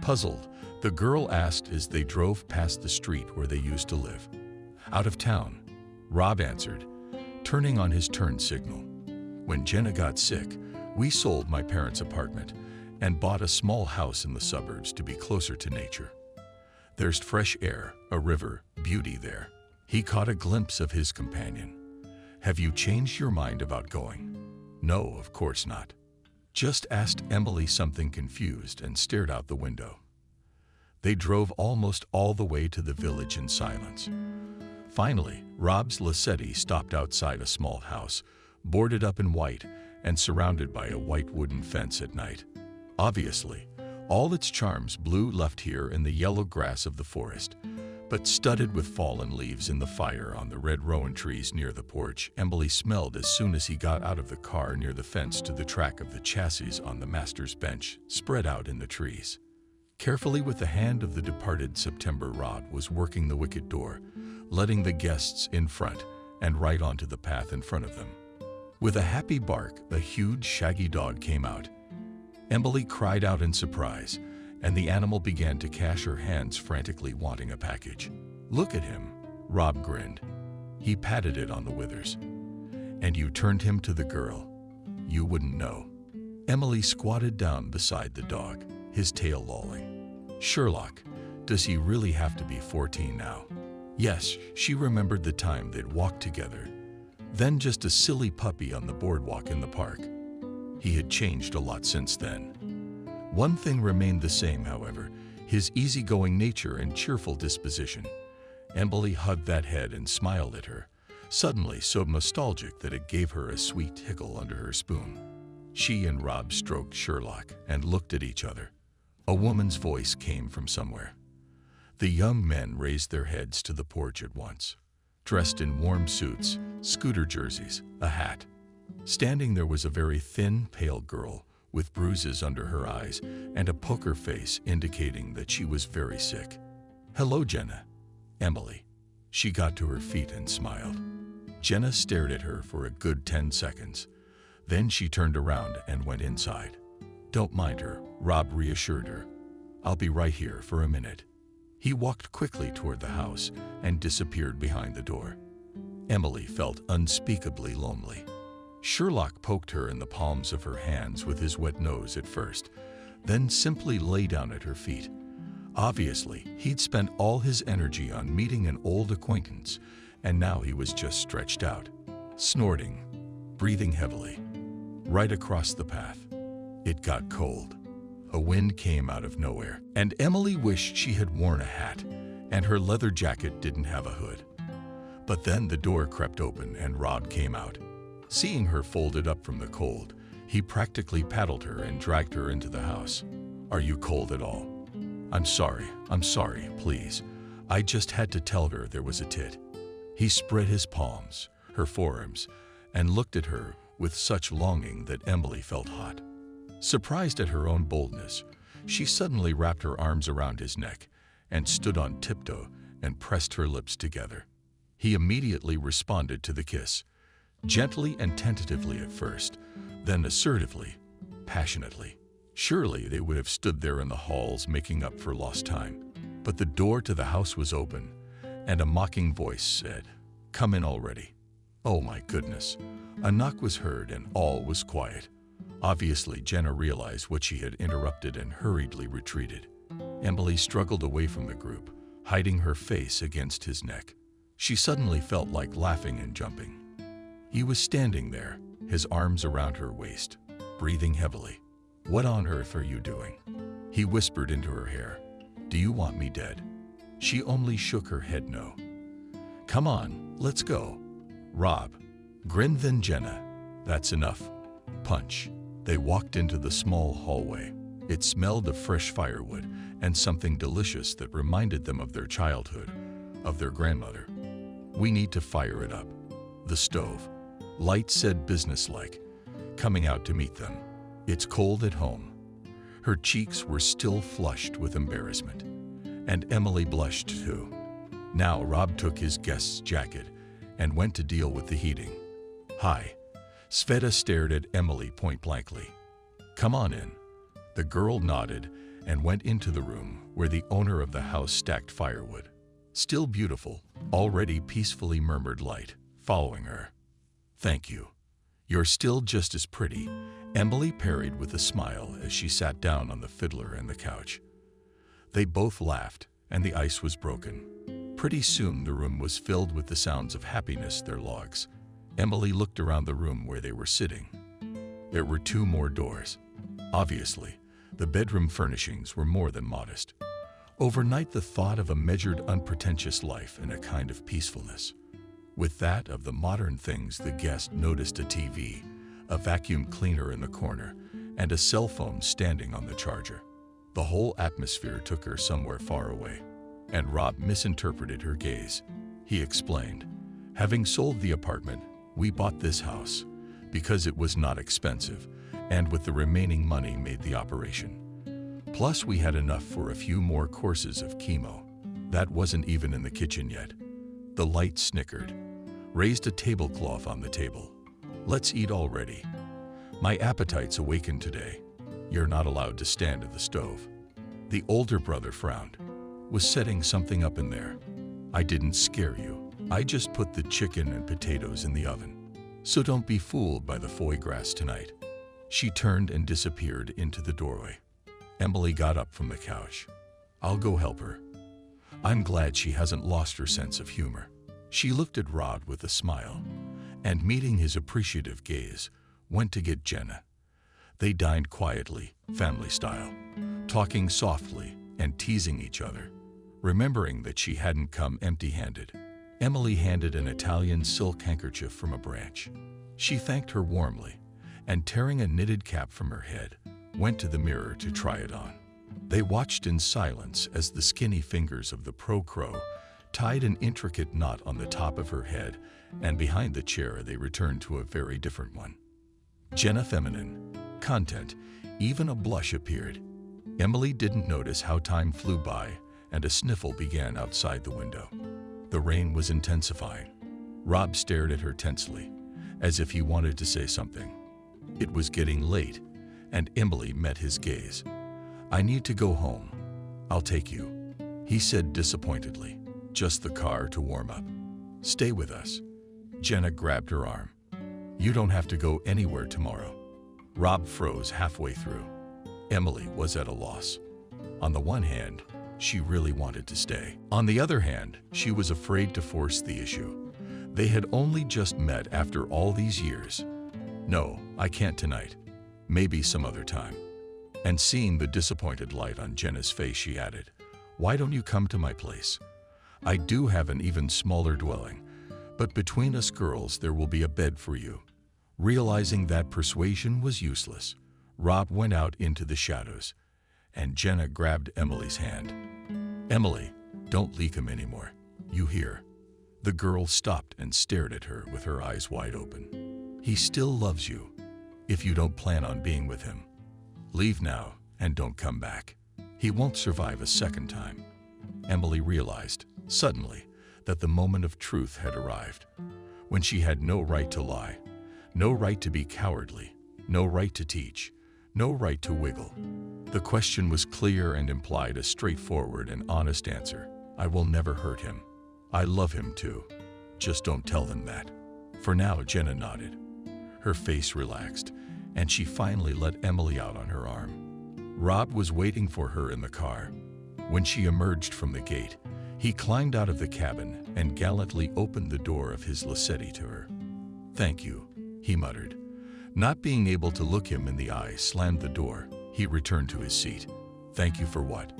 Puzzled, the girl asked as they drove past the street where they used to live. Out of town, Rob answered, turning on his turn signal. When Jenna got sick, we sold my parents' apartment and bought a small house in the suburbs to be closer to nature. There's fresh air, a river, beauty there. He caught a glimpse of his companion. Have you changed your mind about going? No, of course not. Just asked Emily, something confused, and stared out the window. They drove almost all the way to the village in silence. Finally, Rob's Lassetti stopped outside a small house, boarded up in white and surrounded by a white wooden fence at night. Obviously, all its charms blue left here in the yellow grass of the forest, but studded with fallen leaves in the fire on the red rowan trees near the porch. Emily smelled as soon as he got out of the car near the fence to the track of the chassis on the master's bench spread out in the trees. Carefully, with the hand of the departed September, Rob was working the wicket door, letting the guests in front and right onto the path in front of them. With a happy bark, a huge shaggy dog came out. Emily cried out in surprise, and the animal began to cash her hands frantically, wanting a package. Look at him, Rob grinned. He patted it on the withers. And you turned him to the girl. You wouldn't know. Emily squatted down beside the dog, his tail lolling. Sherlock, does he really have to be 14 now? Yes, she remembered the time they'd walked together. Then just a silly puppy on the boardwalk in the park. He had changed a lot since then. One thing remained the same, however, his easygoing nature and cheerful disposition. Emily hugged that head and smiled at her, suddenly so nostalgic that it gave her a sweet tickle under her spoon. She and Rob stroked Sherlock and looked at each other. A woman's voice came from somewhere. The young men raised their heads to the porch at once, dressed in warm suits, scooter jerseys, a hat. Standing there was a very thin, pale girl with bruises under her eyes and a poker face indicating that she was very sick. Hello, Jenna. Emily. She got to her feet and smiled. Jenna stared at her for a good 10 seconds. Then she turned around and went inside. Don't mind her, Rob reassured her. I'll be right here for a minute. He walked quickly toward the house and disappeared behind the door. Emily felt unspeakably lonely. Sherlock poked her in the palms of her hands with his wet nose at first, then simply lay down at her feet. Obviously, he'd spent all his energy on meeting an old acquaintance, and now he was just stretched out, snorting, breathing heavily. Right across the path, it got cold. A wind came out of nowhere, and Emily wished she had worn a hat, and her leather jacket didn't have a hood. But then the door crept open and Rob came out. Seeing her folded up from the cold, he practically paddled her and dragged her into the house. "Are you cold at all?" I'm sorry, please. I just had to tell her there was a tit." He spread his palms, her forearms, and looked at her with such longing that Emily felt hot. Surprised at her own boldness, she suddenly wrapped her arms around his neck and stood on tiptoe and pressed her lips together. He immediately responded to the kiss, gently and tentatively at first, then assertively, passionately. Surely they would have stood there in the halls making up for lost time. But the door to the house was open, and a mocking voice said, "Come in already." Oh my goodness. A knock was heard and all was quiet. Obviously, Jenna realized what she had interrupted and hurriedly retreated. Emily struggled away from the group, hiding her face against his neck. She suddenly felt like laughing and jumping. He was standing there, his arms around her waist, breathing heavily. "What on earth are you doing?" He whispered into her hair. "Do you want me dead?" She only shook her head no. "Come on, let's go." Rob grinned, then Jenna. "That's enough. Punch." They walked into the small hallway. It smelled of fresh firewood and something delicious that reminded them of their childhood, of their grandmother. "We need to fire it up." The stove. Light said businesslike, coming out to meet them. "It's cold at home." Her cheeks were still flushed with embarrassment, and Emily blushed too. Now Rob took his guest's jacket and went to deal with the heating. "Hi." Sveta stared at Emily point-blankly. "Come on in." The girl nodded and went into the room where the owner of the house stacked firewood. "Still beautiful," already peacefully murmured Light, following her. "Thank you. You're still just as pretty," Emily parried with a smile as she sat down on the fiddler and the couch. They both laughed, and the ice was broken. Pretty soon the room was filled with the sounds of happiness, their logs. Emily looked around the room where they were sitting. There were 2 more doors. Obviously, the bedroom furnishings were more than modest. Overnight, the thought of a measured, unpretentious life and a kind of peacefulness. With that of the modern things, the guest noticed a TV, a vacuum cleaner in the corner, and a cell phone standing on the charger. The whole atmosphere took her somewhere far away, and Rob misinterpreted her gaze. He explained, "Having sold the apartment, we bought this house because it was not expensive, and with the remaining money made the operation. Plus we had enough for a few more courses of chemo. That wasn't even in the kitchen yet." The Light snickered, raised a tablecloth on the table. "Let's eat already. My appetite's awakened today. You're not allowed to stand at the stove." The older brother frowned. "Was setting something up in there." "I didn't scare you. I just put the chicken and potatoes in the oven. So don't be fooled by the foie gras tonight." She turned and disappeared into the doorway. Emily got up from the couch. "I'll go help her. I'm glad she hasn't lost her sense of humor." She looked at Rob with a smile, and meeting his appreciative gaze, went to get Jenna. They dined quietly, family style, talking softly and teasing each other. Remembering that she hadn't come empty-handed, Emily handed an Italian silk handkerchief from a branch. She thanked her warmly, and tearing a knitted cap from her head, went to the mirror to try it on. They watched in silence as the skinny fingers of the pro-crow tied an intricate knot on the top of her head, and behind the chair they returned to a very different one. Jenna feminine, content, even a blush appeared. Emily didn't notice how time flew by, and a sniffle began outside the window. The rain was intensifying. Rob stared at her tensely, as if he wanted to say something. It was getting late, and Emily met his gaze. "I need to go home. I'll take you," he said disappointedly. "Just the car to warm up." "Stay with us." Jenna grabbed her arm. "You don't have to go anywhere tomorrow." Rob froze halfway through. Emily was at a loss. On the one hand, She really wanted to stay. On the other hand, she was afraid to force the issue. They had only just met after all these years. "No, I can't tonight. Maybe some other time." And seeing the disappointed light on Jenna's face, she added, "Why don't you come to my place? I do have an even smaller dwelling, but between us girls there will be a bed for you." Realizing that persuasion was useless, Rob went out into the shadows, and Jenna grabbed Emily's hand. "Emily, don't leak him anymore. You hear?" The girl stopped and stared at her with her eyes wide open. "He still loves you. If you don't plan on being with him, leave now and don't come back. He won't survive a second time." Emily realized, suddenly, that the moment of truth had arrived, when she had no right to lie, no right to be cowardly, no right to teach, no right to wiggle. The question was clear and implied a straightforward and honest answer. "I will never hurt him. I love him too. Just don't tell them that." For now, Jenna nodded. Her face relaxed, and she finally let Emily out on her arm. Rob was waiting for her in the car. When she emerged from the gate, he climbed out of the cabin and gallantly opened the door of his Lacetti to her. "Thank you," he muttered. Not being able to look him in the eye slammed the door. He returned to his seat. "Thank you for what?"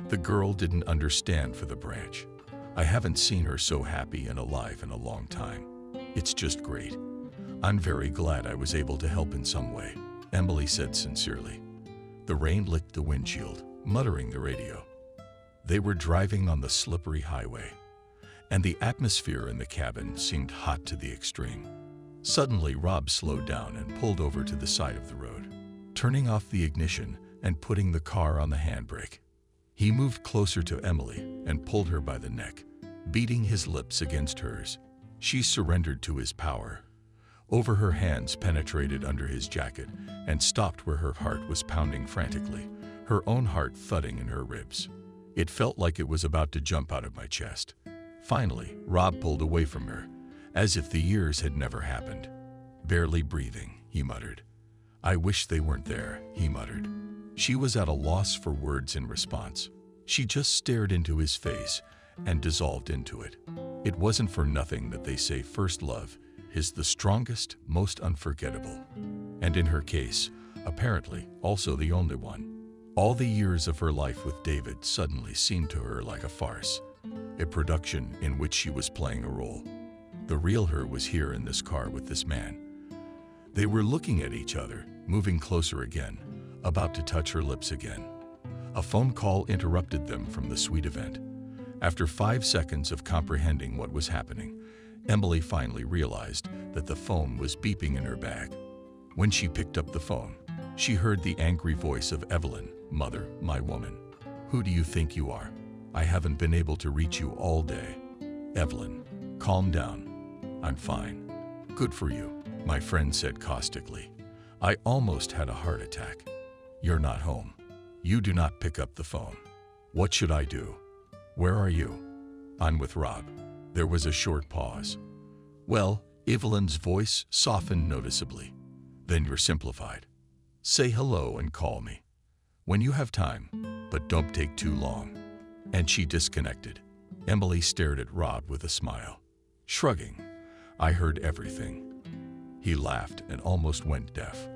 The girl didn't understand for the branch. "I haven't seen her so happy and alive in a long time. It's just great. I'm very glad I was able to help in some way," Emily said sincerely. The rain licked the windshield, muttering the radio. They were driving on the slippery highway, and the atmosphere in the cabin seemed hot to the extreme. Suddenly, Rob slowed down and pulled over to the side of the road, turning off the ignition and putting the car on the handbrake. He moved closer to Emily and pulled her by the neck, beating his lips against hers. She surrendered to his power. Over her hands penetrated under his jacket and stopped where her heart was pounding frantically, her own heart thudding in her ribs. It felt like it was about to jump out of my chest. Finally, Rob pulled away from her, as if the years had never happened. "Barely breathing," he muttered. "I wish they weren't there," he muttered. She was at a loss for words in response. She just stared into his face and dissolved into it. It wasn't for nothing that they say first love is the strongest, most unforgettable. And in her case, apparently also the only one. All the years of her life with David suddenly seemed to her like a farce, a production in which she was playing a role. The real her was here in this car with this man. They were looking at each other, moving closer again, about to touch her lips again. A phone call interrupted them from the sweet event. After 5 seconds of comprehending what was happening, Emily finally realized that the phone was beeping in her bag. When she picked up the phone, she heard the angry voice of Evelyn. "Mother, my woman. Who do you think you are? I haven't been able to reach you all day." "Evelyn, calm down. I'm fine." "Good for you," my friend said caustically. "I almost had a heart attack." "You're not home. You do not pick up the phone. What should I do? Where are you?" "I'm with Rob." There was a short pause. "Well," Evelyn's voice softened noticeably. "Then you're simplified. Say hello and call me when you have time, but don't take too long." And she disconnected. Emily stared at Rob with a smile, shrugging. "I heard everything." He laughed and almost went deaf.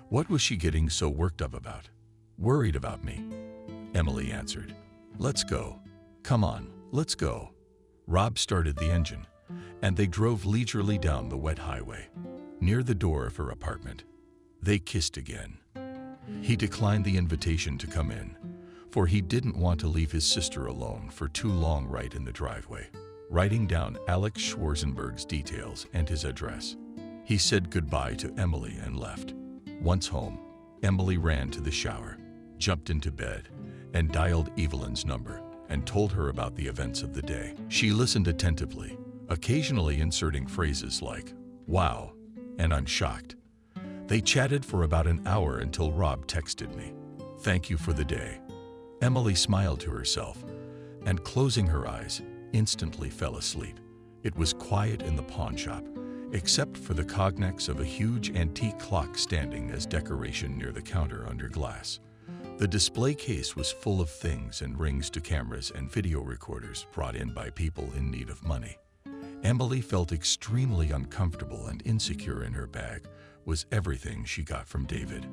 What was she getting so worked up about? "Worried about me," Emily answered. "Let's go. Come on, let's go." Rob started the engine, and they drove leisurely down the wet highway. Near the door of her apartment, they kissed again. He declined the invitation to come in, for he didn't want to leave his sister alone for too long right in the driveway. Writing down Alex Schwarzenberg's details and his address, he said goodbye to Emily and left. Once home, Emily ran to the shower, jumped into bed, and dialed Evelyn's number and told her about the events of the day. She listened attentively, occasionally inserting phrases like, "Wow," and "I'm shocked." They chatted for about an hour until Rob texted me, "Thank you for the day." Emily smiled to herself and, closing her eyes, instantly fell asleep. It was quiet in the pawn shop, except for the cognacs of a huge antique clock standing as decoration near the counter under glass. The display case was full of things and rings to cameras and video recorders brought in by people in need of money. Emily felt extremely uncomfortable and insecure in her bag was everything she got from David.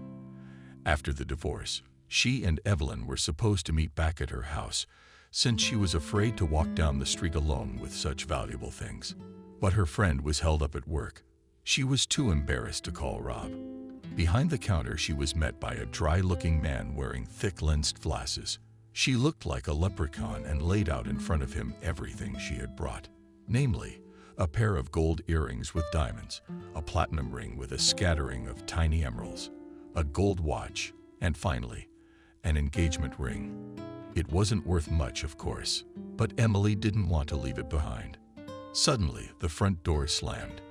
After the divorce, she and Evelyn were supposed to meet back at her house since she was afraid to walk down the street alone with such valuable things. But her friend was held up at work. She was too embarrassed to call Rob. Behind the counter, she was met by a dry-looking man wearing thick-lensed glasses. She looked like a leprechaun and laid out in front of him everything she had brought, namely, a pair of gold earrings with diamonds, a platinum ring with a scattering of tiny emeralds, a gold watch, and finally, an engagement ring. It wasn't worth much, of course, but Emily didn't want to leave it behind. Suddenly, the front door slammed,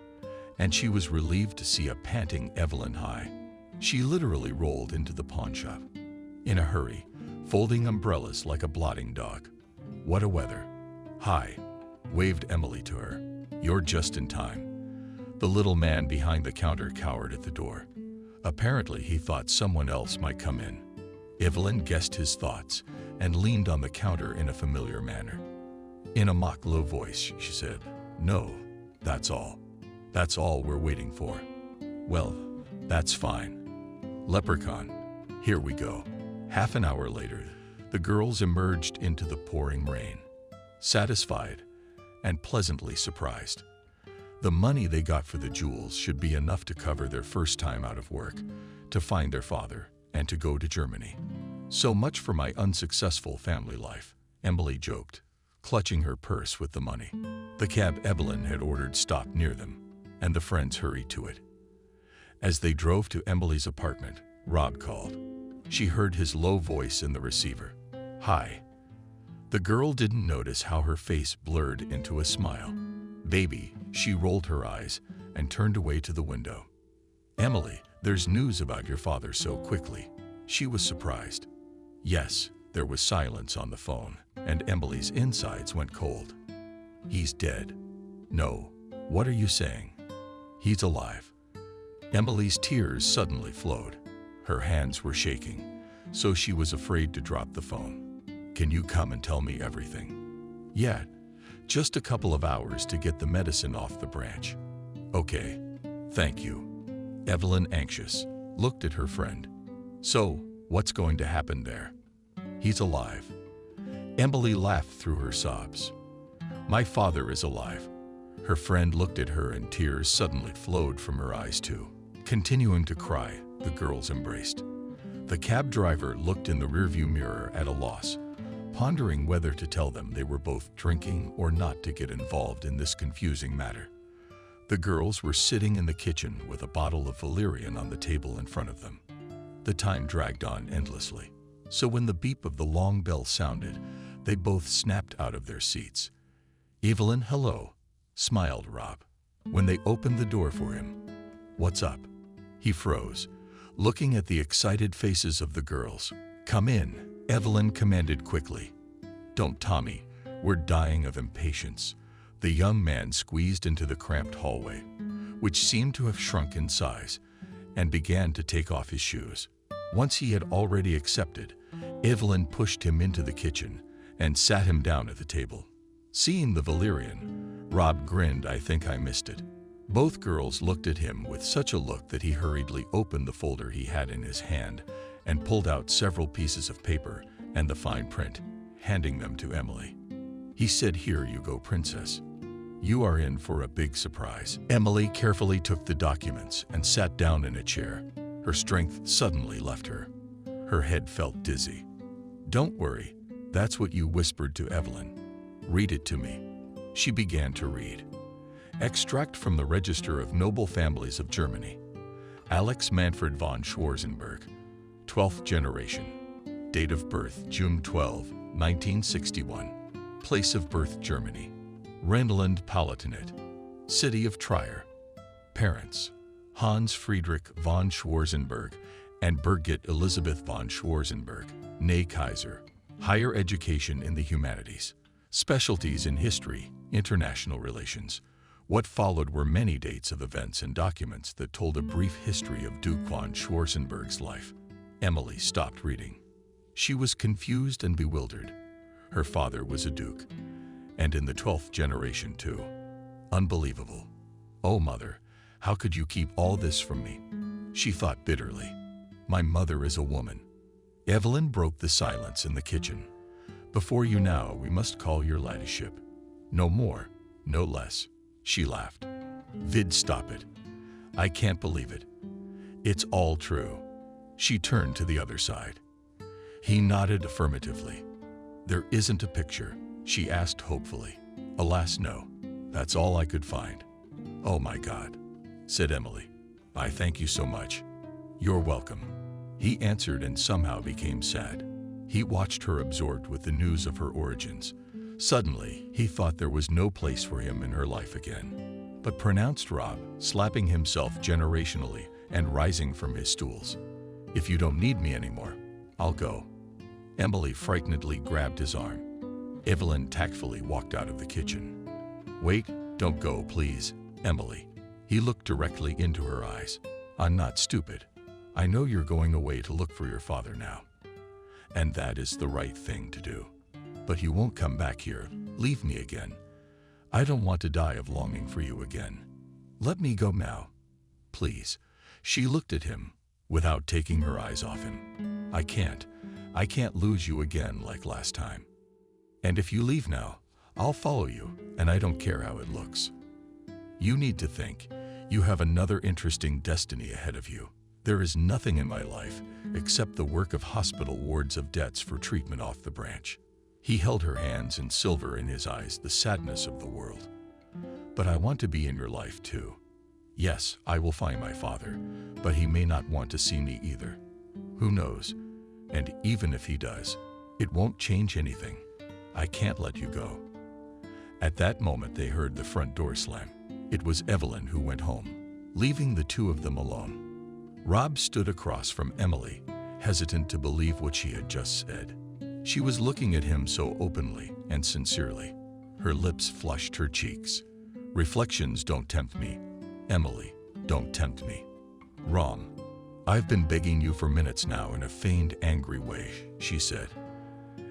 and she was relieved to see a panting Evelyn High. She literally rolled into the pawn shop. In a hurry, folding umbrellas like a blotting dog. "What a weather." "Hi," waved Emily to her. "You're just in time." The little man behind the counter cowered at the door. Apparently, he thought someone else might come in. Evelyn guessed his thoughts and leaned on the counter in a familiar manner. In a mock low voice, she said, "No, that's all. That's all we're waiting for." "Well, that's fine. Leprechaun, here we go." Half an hour later, the girls emerged into the pouring rain, satisfied and pleasantly surprised. The money they got for the jewels should be enough to cover their first time out of work, to find their father, and to go to Germany. "So much for my unsuccessful family life," Emily joked, clutching her purse with the money. The cab Evelyn had ordered stopped near them, and the friends hurried to it. As they drove to Emily's apartment, Rob called. She heard his low voice in the receiver. "Hi." The girl didn't notice how her face blurred into a smile. "Baby," she rolled her eyes and turned away to the window. "Emily, there's news about your father so quickly." She was surprised. Yes, there was silence on the phone, and Emily's insides went cold. "He's dead." "No. What are you saying?" "He's alive." Emily's tears suddenly flowed. Her hands were shaking, so she was afraid to drop the phone. "Can you come and tell me everything?" "Yeah, just a couple of hours to get the medicine off the branch." "Okay, thank you." Evelyn, anxious, looked at her friend. "So, what's going to happen there?" "He's alive." Emily laughed through her sobs. "My father is alive." Her friend looked at her and tears suddenly flowed from her eyes too. Continuing to cry, the girls embraced. The cab driver looked in the rearview mirror at a loss, pondering whether to tell them they were both drinking or not to get involved in this confusing matter. The girls were sitting in the kitchen with a bottle of valerian on the table in front of them. The time dragged on endlessly, so when the beep of the long bell sounded, they both snapped out of their seats. "Evelyn, hello," smiled Rob, when they opened the door for him. "What's up?" He froze, looking at the excited faces of the girls. "Come in," Evelyn commanded quickly. "Don't, Tommy. We're dying of impatience." The young man squeezed into the cramped hallway, which seemed to have shrunk in size, and began to take off his shoes. Once he had already accepted, Evelyn pushed him into the kitchen and sat him down at the table. Seeing the valerian, Rob grinned. "I think I missed it." Both girls looked at him with such a look that he hurriedly opened the folder he had in his hand and pulled out several pieces of paper and the fine print, handing them to Emily. He said, "Here you go, princess. You are in for a big surprise." Emily carefully took the documents and sat down in a chair. Her strength suddenly left her. Her head felt dizzy. "Don't worry, that's what you whispered to Evelyn. Read it to me." She began to read. Extract from the Register of Noble Families of Germany. Alex Manfred von Schwarzenberg, 12th generation. Date of birth, June 12, 1961. Place of birth, Germany. Rhineland-Palatinate. City of Trier. Parents, Hans Friedrich von Schwarzenberg and Birgit Elisabeth von Schwarzenberg, née Kaiser. Higher education in the humanities. Specialties in history, international relations. What followed were many dates of events and documents that told a brief history of Duke von Schwarzenberg's life. Emily stopped reading. She was confused and bewildered. Her father was a duke, and in the 12th generation too. Unbelievable. Oh, mother, how could you keep all this from me? She thought bitterly. My mother is a woman. Evelyn broke the silence in the kitchen. Before you now, we must call your ladyship. No more, no less. She laughed. Vid, stop it. I can't believe it. It's all true. She turned to the other side. He nodded affirmatively. There isn't a picture, she asked hopefully. Alas, no. That's all I could find. Oh my God, said Emily. I thank you so much. You're welcome. He answered and somehow became sad. He watched her absorbed with the news of her origins. Suddenly, he thought there was no place for him in her life again. But pronounced Rob, slapping himself generationally and rising from his stools. If you don't need me anymore, I'll go. Emily frightenedly grabbed his arm. Evelyn tactfully walked out of the kitchen. Wait, don't go, please, Emily. He looked directly into her eyes. I'm not stupid. I know you're going away to look for your father now. And that is the right thing to do. But you won't come back here, leave me again. I don't want to die of longing for you again. Let me go now, please. She looked at him without taking her eyes off him. I can't lose you again like last time. And if you leave now, I'll follow you, and I don't care how it looks. You need to think. You have another interesting destiny ahead of you. There is nothing in my life except the work of hospital wards of debts for treatment off the branch. He held her hands and silver in his eyes, the sadness of the world. But I want to be in your life too. Yes, I will find my father, but he may not want to see me either. Who knows? And even if he does, it won't change anything. I can't let you go. At that moment, they heard the front door slam. It was Evelyn who went home, leaving the two of them alone. Rob stood across from Emily, hesitant to believe what she had just said. She was looking at him so openly and sincerely. Her lips flushed her cheeks. Reflections don't tempt me. Emily, don't tempt me. Wrong. I've been begging you for minutes now in a feigned angry way, she said.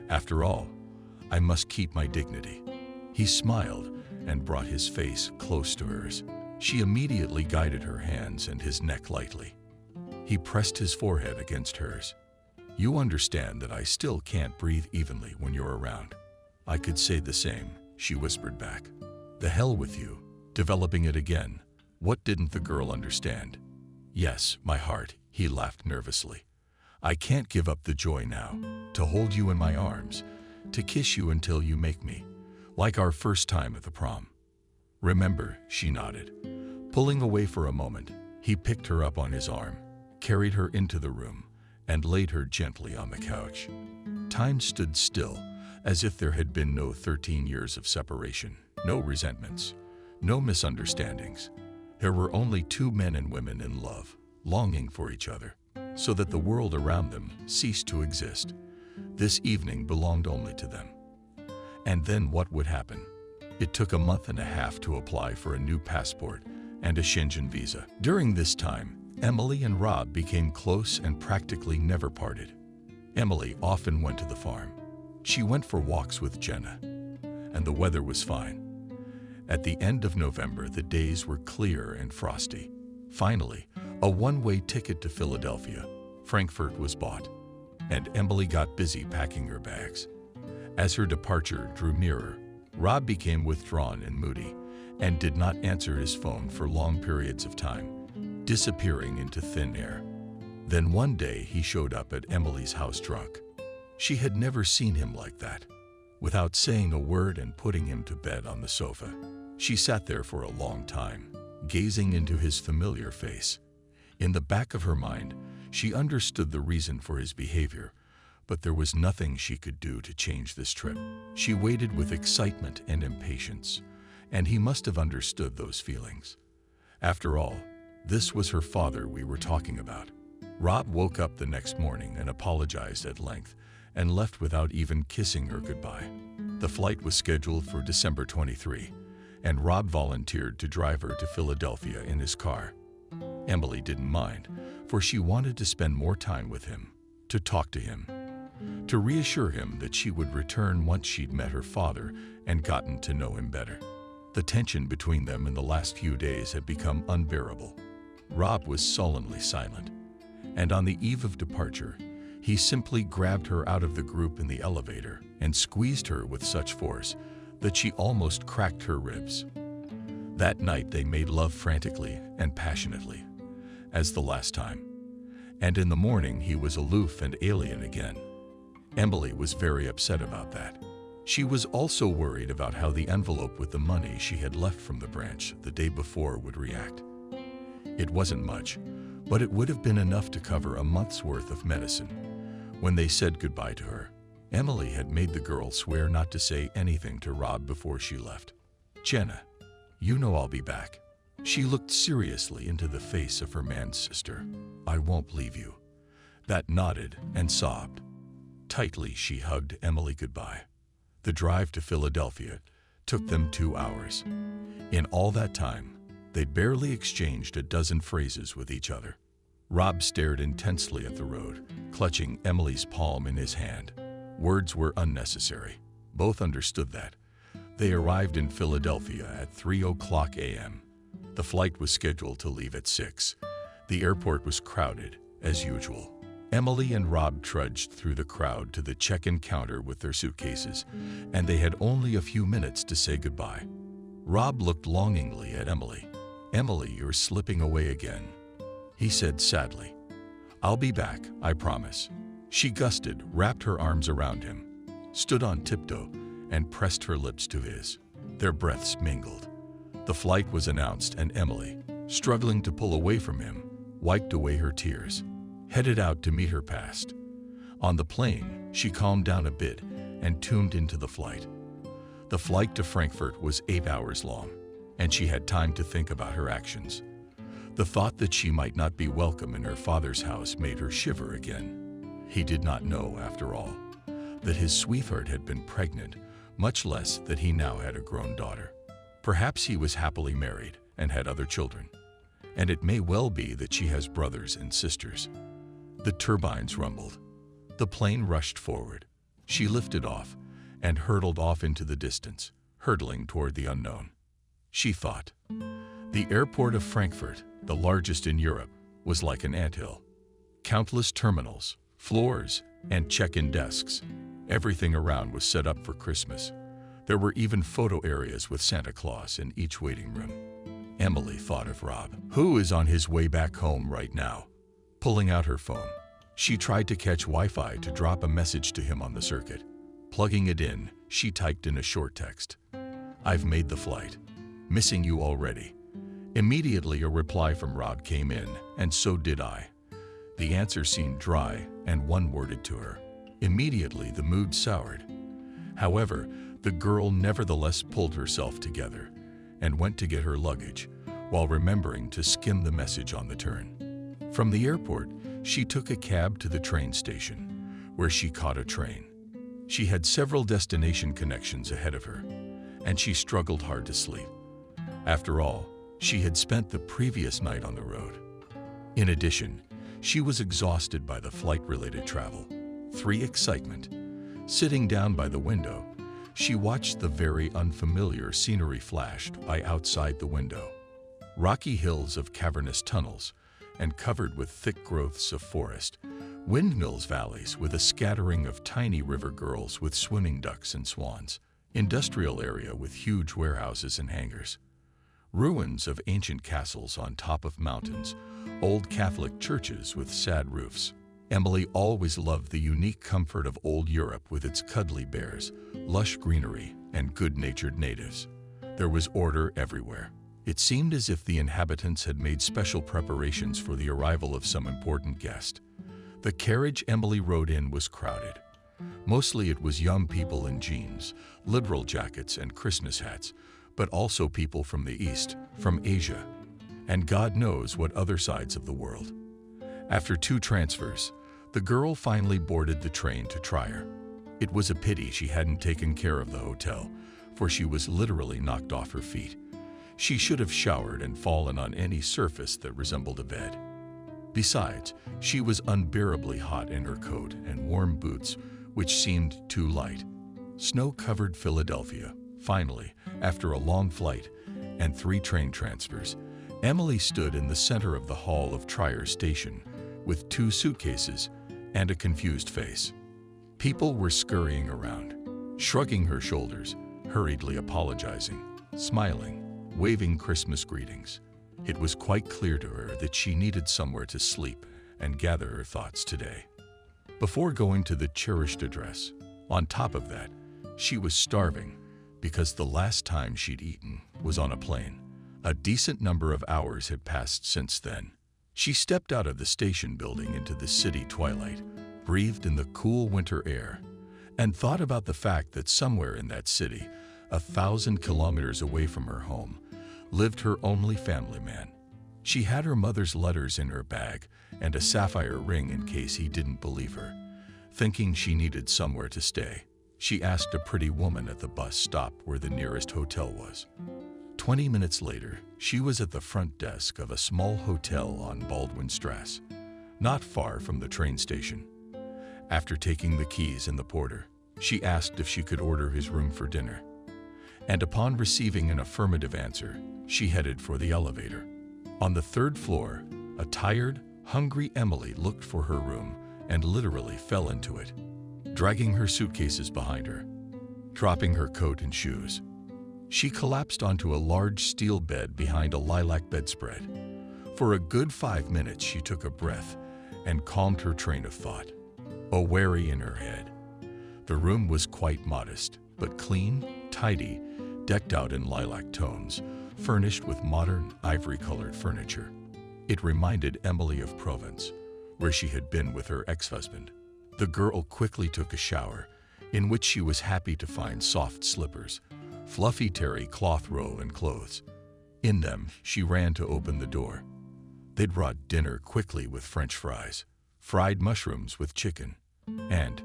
After all, I must keep my dignity. He smiled and brought his face close to hers. She immediately guided her hands and his neck lightly. He pressed his forehead against hers. You understand that I still can't breathe evenly when you're around. I could say the same, she whispered back. The hell with you, developing it again. What didn't the girl understand? Yes, my heart, he laughed nervously. I can't give up the joy now, to hold you in my arms, to kiss you until you make me, like our first time at the prom. Remember, she nodded. Pulling away for a moment, he picked her up on his arm, carried her into the room, and laid her gently on the couch. Time stood still, as if there had been no 13 years of separation, no resentments, no misunderstandings. There were only two men and women in love, longing for each other, so that the world around them ceased to exist. This evening belonged only to them. And then what would happen? It took a month and a half to apply for a new passport and a Schengen visa. During this time, Emily and Rob became close and practically never parted. Emily often went to the farm. She went for walks with Jenna, and the weather was fine. At the end of November, the days were clear and frosty. Finally, a one-way ticket to Philadelphia, Frankfurt, was bought, and Emily got busy packing her bags. As her departure drew nearer, Rob became withdrawn and moody, and did not answer his phone for long periods of time, disappearing into thin air. Then one day he showed up at Emily's house drunk. She had never seen him like that. Without saying a word and putting him to bed on the sofa, she sat there for a long time, gazing into his familiar face. In the back of her mind, she understood the reason for his behavior, but there was nothing she could do to change this trip. She waited with excitement and impatience, and he must have understood those feelings. After all, this was her father we were talking about. Rob woke up the next morning and apologized at length, and left without even kissing her goodbye. The flight was scheduled for December 23, and Rob volunteered to drive her to Philadelphia in his car. Emily didn't mind, for she wanted to spend more time with him, to talk to him, to reassure him that she would return once she'd met her father and gotten to know him better. The tension between them in the last few days had become unbearable. Rob was sullenly silent, and on the eve of departure, he simply grabbed her out of the group in the elevator and squeezed her with such force that she almost cracked her ribs. That night they made love frantically and passionately, as the last time. And in the morning he was aloof and alien again. Emily was very upset about that. She was also worried about how the envelope with the money she had left from the branch the day before would react. It wasn't much, but it would have been enough to cover a month's worth of medicine. When they said goodbye to her, Emily had made the girl swear not to say anything to Rob before she left. "Jenna, you know I'll be back." She looked seriously into the face of her man's sister. "I won't leave you." That nodded and sobbed. Tightly she hugged Emily goodbye. The drive to Philadelphia took them 2 hours. In all that time, they'd barely exchanged a dozen phrases with each other. Rob stared intensely at the road, clutching Emily's palm in his hand. Words were unnecessary. Both understood that. They arrived in Philadelphia at 3:00 a.m. The flight was scheduled to leave at 6. The airport was crowded, as usual. Emily and Rob trudged through the crowd to the check-in counter with their suitcases, and they had only a few minutes to say goodbye. Rob looked longingly at Emily. "Emily, you're slipping away again," he said sadly. "I'll be back, I promise." She gusted, wrapped her arms around him, stood on tiptoe, and pressed her lips to his. Their breaths mingled. The flight was announced, and Emily, struggling to pull away from him, wiped away her tears, headed out to meet her past. On the plane, she calmed down a bit and tuned into the flight. The flight to Frankfurt was 8 hours long, and she had time to think about her actions. The thought that she might not be welcome in her father's house made her shiver again. He did not know, after all, that his sweetheart had been pregnant, much less that he now had a grown daughter. Perhaps he was happily married and had other children, and it may well be that she has brothers and sisters. The turbines rumbled. The plane rushed forward. She lifted off and hurtled off into the distance, hurtling toward the unknown. She thought. The airport of Frankfurt, the largest in Europe, was like an anthill. Countless terminals, floors, and check-in desks. Everything around was set up for Christmas. There were even photo areas with Santa Claus in each waiting room. Emily thought of Rob, who is on his way back home right now. Pulling out her phone, she tried to catch Wi-Fi to drop a message to him on the circuit. Plugging it in, she typed in a short text. "I've made the flight. Missing you already." Immediately a reply from Rob came in, and so did I. The answer seemed dry and one-worded to her. Immediately the mood soured. However, the girl nevertheless pulled herself together and went to get her luggage, while remembering to skim the message on the turn. From the airport, she took a cab to the train station, where she caught a train. She had several destination connections ahead of her, and she struggled hard to sleep. After all, she had spent the previous night on the road. In addition, she was exhausted by the flight-related travel. Excitement. Sitting down by the window, she watched the very unfamiliar scenery flashed by outside the window. Rocky hills of cavernous tunnels, and covered with thick growths of forest, windmills valleys with a scattering of tiny river girls with swimming ducks and swans, industrial area with huge warehouses and hangars, ruins of ancient castles on top of mountains, old Catholic churches with sad roofs. Emily always loved the unique comfort of old Europe with its cuddly bears, lush greenery, and good-natured natives. There was order everywhere. It seemed as if the inhabitants had made special preparations for the arrival of some important guest. The carriage Emily rode in was crowded. Mostly it was young people in jeans, liberal jackets, and Christmas hats, but also people from the East, from Asia, and God knows what other sides of the world. After 2 transfers, the girl finally boarded the train to Trier. It was a pity she hadn't taken care of the hotel, for she was literally knocked off her feet. She should have showered and fallen on any surface that resembled a bed. Besides, she was unbearably hot in her coat and warm boots, which seemed too light. Snow-covered Philadelphia. Finally, after a long flight and 3 train transfers, Emily stood in the center of the hall of Trier Station with 2 suitcases and a confused face. People were scurrying around, shrugging her shoulders, hurriedly apologizing, smiling, waving Christmas greetings. It was quite clear to her that she needed somewhere to sleep and gather her thoughts today. Before going to the cherished address, on top of that, she was starving because the last time she'd eaten was on a plane. A decent number of hours had passed since then. She stepped out of the station building into the city twilight, breathed in the cool winter air, and thought about the fact that somewhere in that city, 1,000 kilometers away from her home, lived her only family man. She had her mother's letters in her bag and a sapphire ring in case he didn't believe her. Thinking she needed somewhere to stay, she asked a pretty woman at the bus stop where the nearest hotel was. 20 minutes later, she was at the front desk of a small hotel on Baldwinstrasse, not far from the train station. After taking the keys and the porter, she asked if she could order his room for dinner. And upon receiving an affirmative answer, she headed for the elevator. On the 3rd floor, a tired, hungry Emily looked for her room and literally fell into it, dragging her suitcases behind her, dropping her coat and shoes. She collapsed onto a large steel bed behind a lilac bedspread. For a good 5 minutes, she took a breath and calmed her train of thought, a worry in her head. The room was quite modest, but clean, tidy, decked out in lilac tones, furnished with modern, ivory-colored furniture. It reminded Emily of Provence, where she had been with her ex-husband. The girl quickly took a shower, in which she was happy to find soft slippers, fluffy terry cloth robe and clothes. In them, she ran to open the door. They'd brought dinner quickly with French fries, fried mushrooms with chicken, and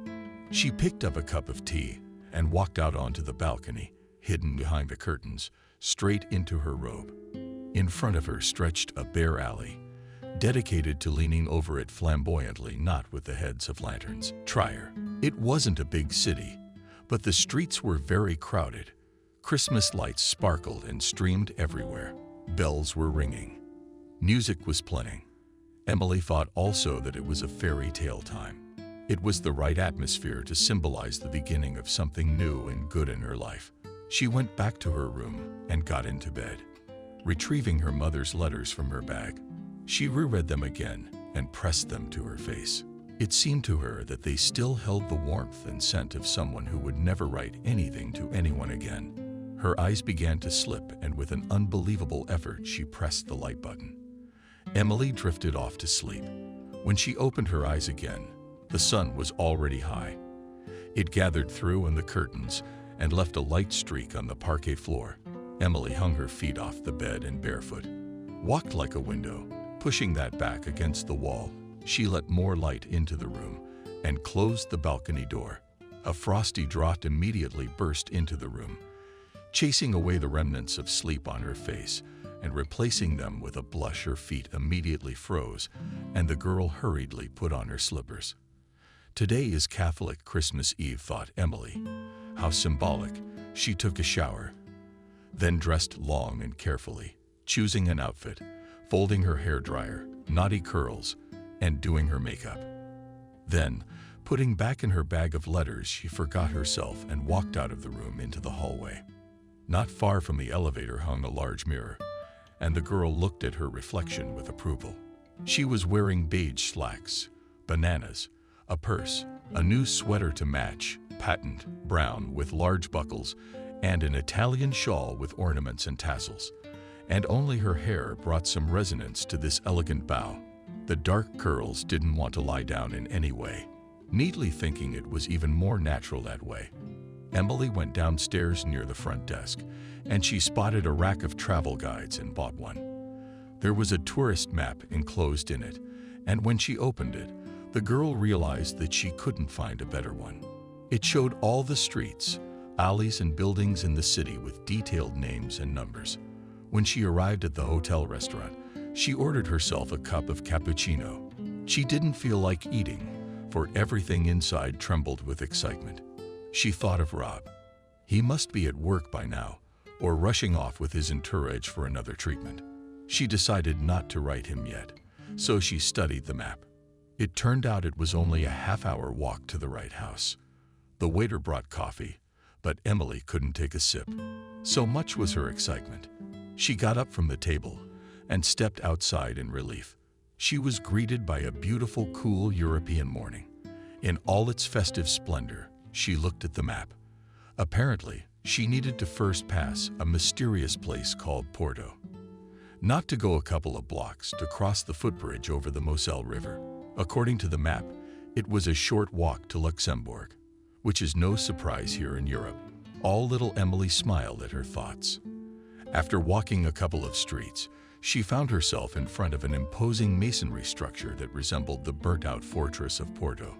she picked up a cup of tea and walked out onto the balcony, hidden behind the curtains, straight into her robe. In front of her stretched a bare alley, dedicated to leaning over it flamboyantly, not with the heads of lanterns. Trier. It wasn't a big city, but the streets were very crowded. Christmas lights sparkled and streamed everywhere. Bells were ringing. Music was playing. Emily thought also that it was a fairy tale time. It was the right atmosphere to symbolize the beginning of something new and good in her life. She went back to her room and got into bed. Retrieving her mother's letters from her bag, she reread them again and pressed them to her face. It seemed to her that they still held the warmth and scent of someone who would never write anything to anyone again. Her eyes began to slip, and with an unbelievable effort, she pressed the light button. Emily drifted off to sleep. When she opened her eyes again, the sun was already high. It gathered through in the curtains and left a light streak on the parquet floor. Emily hung her feet off the bed and barefoot, walked like a window, pushing that back against the wall. She let more light into the room and closed the balcony door. A frosty draught immediately burst into the room, chasing away the remnants of sleep on her face and replacing them with a blush. Her feet immediately froze, and the girl hurriedly put on her slippers. Today is Catholic Christmas Eve, thought Emily. How symbolic. She took a shower, then dressed long and carefully, choosing an outfit, folding her hairdryer, knotty curls, and doing her makeup. Then, putting back in her bag of letters, she forgot herself and walked out of the room into the hallway. Not far from the elevator hung a large mirror, and the girl looked at her reflection with approval. She was wearing beige slacks, bananas, a purse, a new sweater to match, patent brown with large buckles, and an Italian shawl with ornaments and tassels. And only her hair brought some resonance to this elegant bow. The dark curls didn't want to lie down in any way, neatly thinking it was even more natural that way. Emily went downstairs near the front desk, and she spotted a rack of travel guides and bought one. There was a tourist map enclosed in it, and when she opened it, the girl realized that she couldn't find a better one. It showed all the streets, alleys, and buildings in the city with detailed names and numbers. When she arrived at the hotel restaurant, she ordered herself a cup of cappuccino. She didn't feel like eating, for everything inside trembled with excitement. She thought of Rob. He must be at work by now, or rushing off with his entourage for another treatment. She decided not to write him yet, so she studied the map. It turned out it was only a half-hour walk to the right house. The waiter brought coffee, but Emily couldn't take a sip. So much was her excitement. She got up from the table and stepped outside in relief. She was greeted by a beautiful, cool European morning. In all its festive splendor, she looked at the map. Apparently, she needed to first pass a mysterious place called Porto. Not to go a couple of blocks to cross the footbridge over the Moselle River. According to the map, it was a short walk to Luxembourg, which is no surprise here in Europe. All little Emily smiled at her thoughts. After walking a couple of streets, she found herself in front of an imposing masonry structure that resembled the burnt-out fortress of Porto.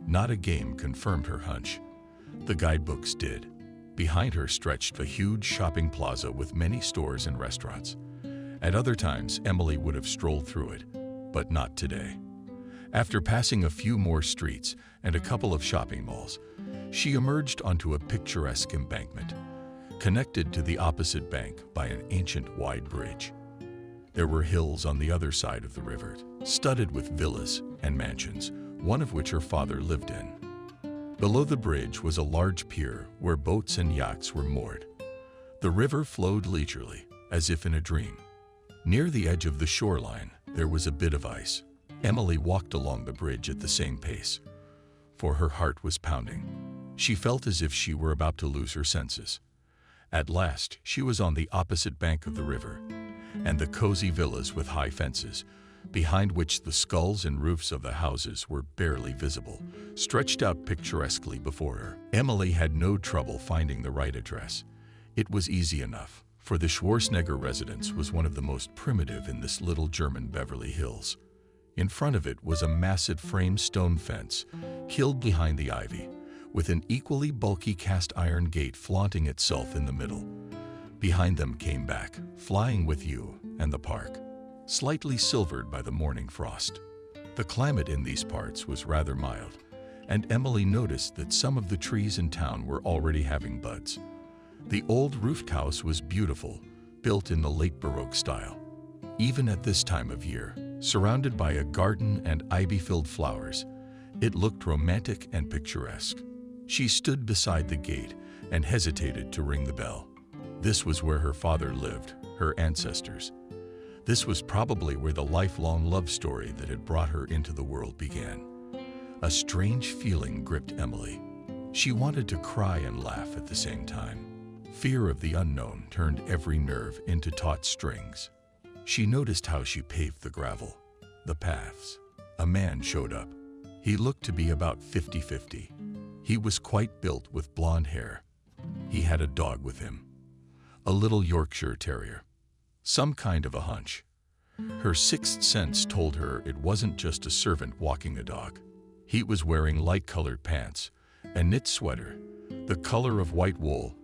Not a game confirmed her hunch. The guidebooks did. Behind her stretched a huge shopping plaza with many stores and restaurants. At other times, Emily would have strolled through it, but not today. After passing a few more streets and a couple of shopping malls, she emerged onto a picturesque embankment, connected to the opposite bank by an ancient wide bridge. There were hills on the other side of the river, studded with villas and mansions, one of which her father lived in. Below the bridge was a large pier where boats and yachts were moored. The river flowed leisurely, as if in a dream. Near the edge of the shoreline, there was a bit of ice. Emily walked along the bridge at the same pace, for her heart was pounding. She felt as if she were about to lose her senses. At last, she was on the opposite bank of the river, and the cozy villas with high fences, behind which the skulls and roofs of the houses were barely visible, stretched out picturesquely before her. Emily had no trouble finding the right address. It was easy enough, for the Schwarzenegger residence was one of the most primitive in this little German Beverly Hills. In front of it was a massive framed stone fence, killed behind the ivy, with an equally bulky cast iron gate flaunting itself in the middle. Behind them came back, Flying with You and the park, slightly silvered by the morning frost. The climate in these parts was rather mild, and Emily noticed that some of the trees in town were already having buds. The old roofed house was beautiful, built in the late Baroque style. Even at this time of year, surrounded by a garden and ivy-filled flowers, it looked romantic and picturesque. She stood beside the gate and hesitated to ring the bell. This was where her father lived, her ancestors. This was probably where the lifelong love story that had brought her into the world began. A strange feeling gripped Emily. She wanted to cry and laugh at the same time. Fear of the unknown turned every nerve into taut strings. She noticed how she paved the gravel, the paths. A man showed up. He looked to be about 50-50. He was quite built with blonde hair. He had a dog with him, a little Yorkshire Terrier. Some kind of a hunch. Her sixth sense told her it wasn't just a servant walking a dog. He was wearing light-colored pants, a knit sweater, the color of white wool,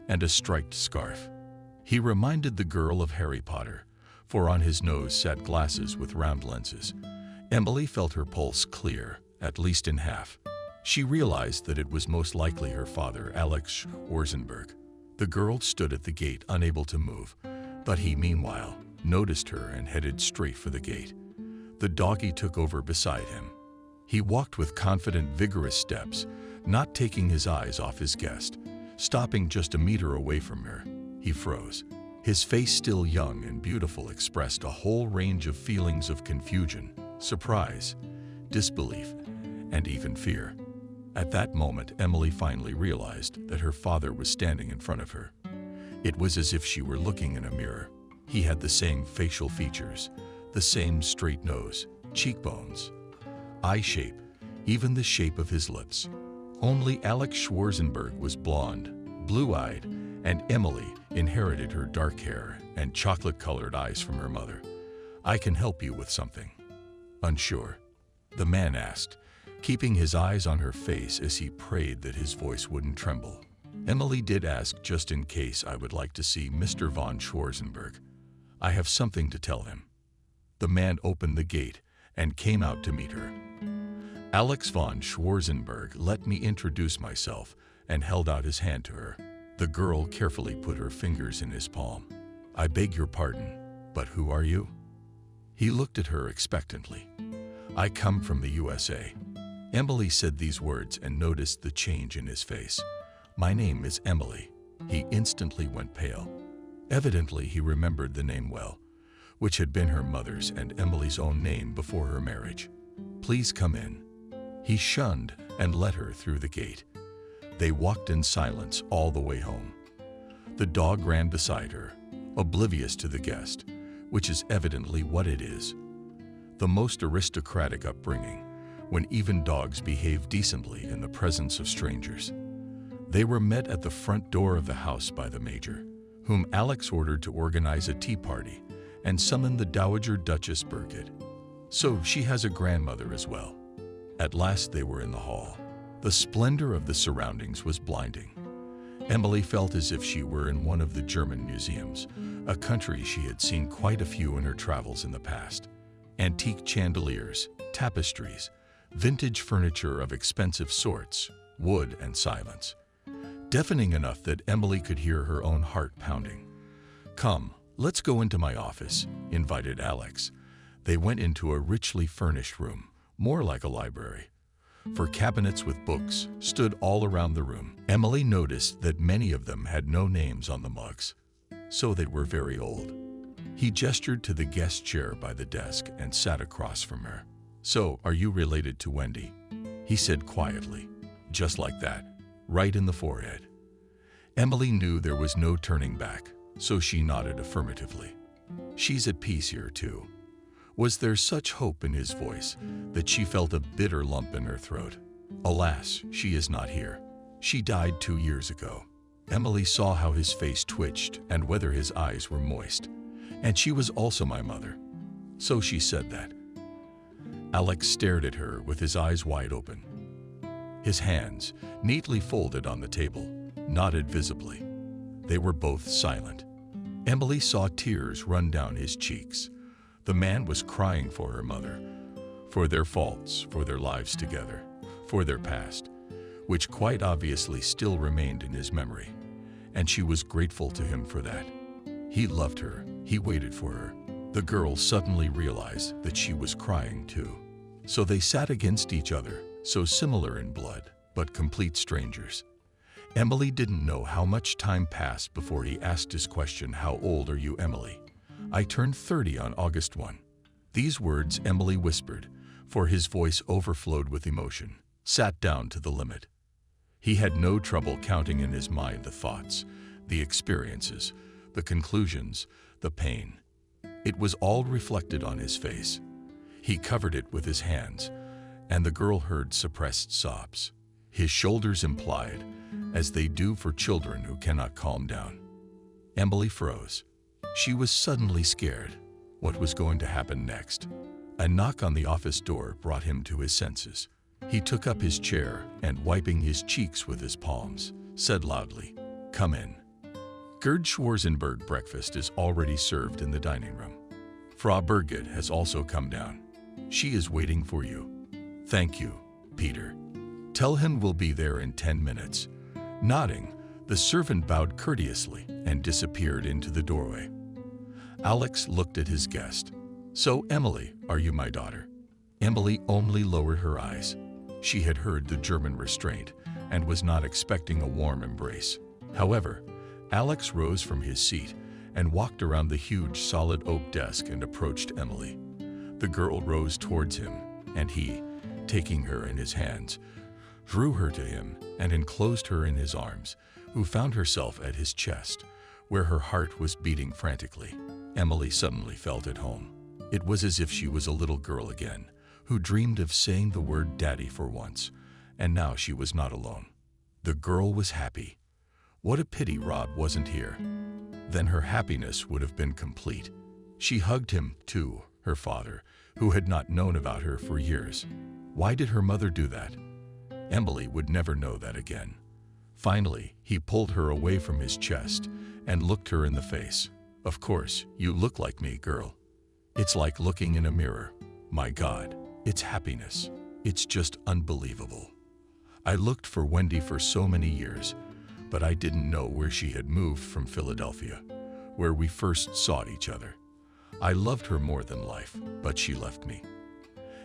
and a striped scarf. He reminded the girl of Harry Potter, for on his nose sat glasses with round lenses. Emily felt her pulse clear, at least in half. She realized that it was most likely her father, Alex Schwarzenberg. The girl stood at the gate, unable to move, but he, meanwhile, noticed her and headed straight for the gate. The doggy took over beside him. He walked with confident, vigorous steps, not taking his eyes off his guest. Stopping just a meter away from her, he froze. His face, still young and beautiful, expressed a whole range of feelings of confusion, surprise, disbelief, and even fear. At that moment, Emily finally realized that her father was standing in front of her. It was as if she were looking in a mirror. He had the same facial features, the same straight nose, cheekbones, eye shape, even the shape of his lips. Only Alex Schwarzenberg was blonde, blue-eyed, and Emily inherited her dark hair and chocolate-colored eyes from her mother. "I can help you with something." Unsure, the man asked, keeping his eyes on her face as he prayed that his voice wouldn't tremble. Emily did ask, "Just in case, I would like to see Mr. von Schwarzenberg. I have something to tell him." The man opened the gate and came out to meet her. Alex von Schwarzenberg let me introduce myself and held out his hand to her. The girl carefully put her fingers in his palm. I beg your pardon, but who are you? He looked at her expectantly. I come from the USA. Emily said these words and noticed the change in his face. My name is Emily. He instantly went pale. Evidently, he remembered the name well, which had been her mother's and Emily's own name before her marriage. Please come in. He shunned and led her through the gate. They walked in silence all the way home. The dog ran beside her, oblivious to the guest, which is evidently what it is. The most aristocratic upbringing, when even dogs behave decently in the presence of strangers. They were met at the front door of the house by the Major, whom Alex ordered to organize a tea party and summon the Dowager Duchess Birgit. So she has a grandmother as well. At last they were in the hall. The splendor of the surroundings was blinding. Emily felt as if she were in one of the German museums, a country she had seen quite a few in her travels in the past. Antique chandeliers, tapestries, vintage furniture of expensive sorts, wood and silence. Deafening enough that Emily could hear her own heart pounding. Come, let's go into my office, invited Alex. They went into a richly furnished room, more like a library. For cabinets with books stood all around the room. Emily noticed that many of them had no names on the mugs, so they were very old. He gestured to the guest chair by the desk and sat across from her. So, are you related to Wendy? He said quietly, just like that, right in the forehead. Emily knew there was no turning back, so she nodded affirmatively. She's at peace here too. Was there such hope in his voice that she felt a bitter lump in her throat? Alas, she is not here. She died 2 years ago. Emily saw how his face twitched and whether his eyes were moist. And she was also my mother. So she said that. Alex stared at her with his eyes wide open. His hands, neatly folded on the table, nodded visibly. They were both silent. Emily saw tears run down his cheeks. The man was crying for her mother, for their faults, for their lives together, for their past, which quite obviously still remained in his memory, and she was grateful to him for that. He loved her, he waited for her. The girl suddenly realized that she was crying too. So they sat against each other, so similar in blood, but complete strangers. Emily didn't know how much time passed before he asked his question, "How old are you, Emily?" "I turned 30 on August 1. These words Emily whispered, for his voice overflowed with emotion, sat down to the limit. He had no trouble counting in his mind the thoughts, the experiences, the conclusions, the pain. It was all reflected on his face. He covered it with his hands, and the girl heard suppressed sobs. His shoulders implied, as they do for children who cannot calm down. Emily froze. She was suddenly scared. What was going to happen next? A knock on the office door brought him to his senses. He took up his chair and, wiping his cheeks with his palms, said loudly, "Come in." Gerd Schwarzenberg breakfast is already served in the dining room. Frau Birgit has also come down. She is waiting for you. Thank you, Peter. Tell him we'll be there in 10 minutes. Nodding, the servant bowed courteously and disappeared into the doorway. Alex looked at his guest. "So, Emily, are you my daughter?" Emily only lowered her eyes. She had heard the German restraint and was not expecting a warm embrace. However, Alex rose from his seat and walked around the huge solid oak desk and approached Emily. The girl rose towards him, and he, taking her in his hands, drew her to him and enclosed her in his arms, who found herself at his chest, where her heart was beating frantically. Emily suddenly felt at home. It was as if she was a little girl again, who dreamed of saying the word daddy for once, and now she was not alone. The girl was happy. What a pity Rob wasn't here. Then her happiness would have been complete. She hugged him, too, her father, who had not known about her for years. Why did her mother do that? Emily would never know that again. Finally, he pulled her away from his chest and looked her in the face. "Of course, you look like me, girl. It's like looking in a mirror. My God, it's happiness." It's just unbelievable. I looked for Wendy for so many years, but I didn't know where she had moved from Philadelphia, where we first saw each other. I loved her more than life, but she left me.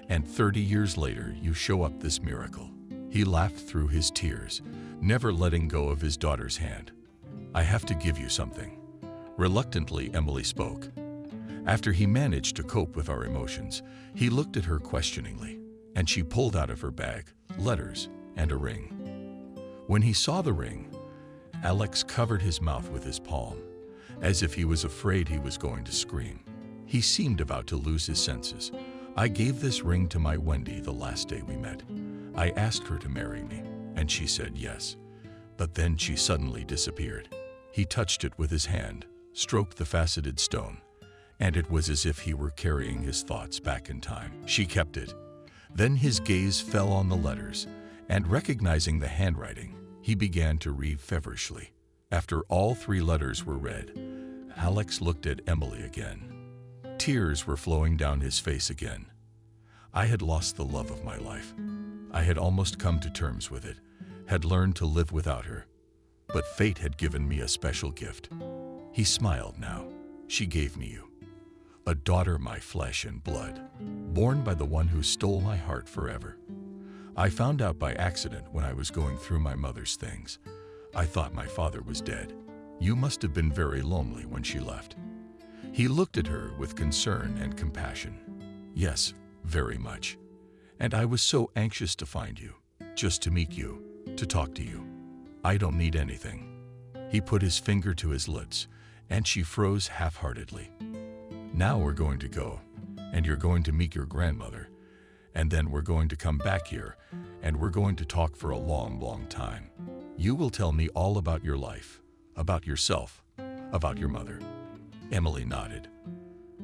And 30 years later, you show up this miracle." He laughed through his tears, never letting go of his daughter's hand. "I have to give you something." Reluctantly, Emily spoke. After he managed to cope with our emotions, he looked at her questioningly, and she pulled out of her bag letters and a ring. When he saw the ring, Alex covered his mouth with his palm, as if he was afraid he was going to scream. He seemed about to lose his senses. "I gave this ring to my Wendy the last day we met. I asked her to marry me, and she said yes. But then she suddenly disappeared." He touched it with his hand, stroked the faceted stone, and it was as if he were carrying his thoughts back in time. She kept it. Then his gaze fell on the letters, and recognizing the handwriting, he began to read feverishly. After all 3 letters were read, Alex looked at Emily again. Tears were flowing down his face again. I had lost the love of my life. I had almost come to terms with it, had learned to live without her. But fate had given me a special gift. He smiled now. "She gave me you. A daughter, my flesh and blood, born by the one who stole my heart forever. I found out by accident when I was going through my mother's things. I thought my father was dead. You must have been very lonely when she left." He looked at her with concern and compassion. "Yes, very much. And I was so anxious to find you, just to meet you, to talk to you. I don't need anything." He put his finger to his lips, and she froze half-heartedly. "Now we're going to go, and you're going to meet your grandmother, and then we're going to come back here, and we're going to talk for a long, long time. You will tell me all about your life, about yourself, about your mother." Emily nodded.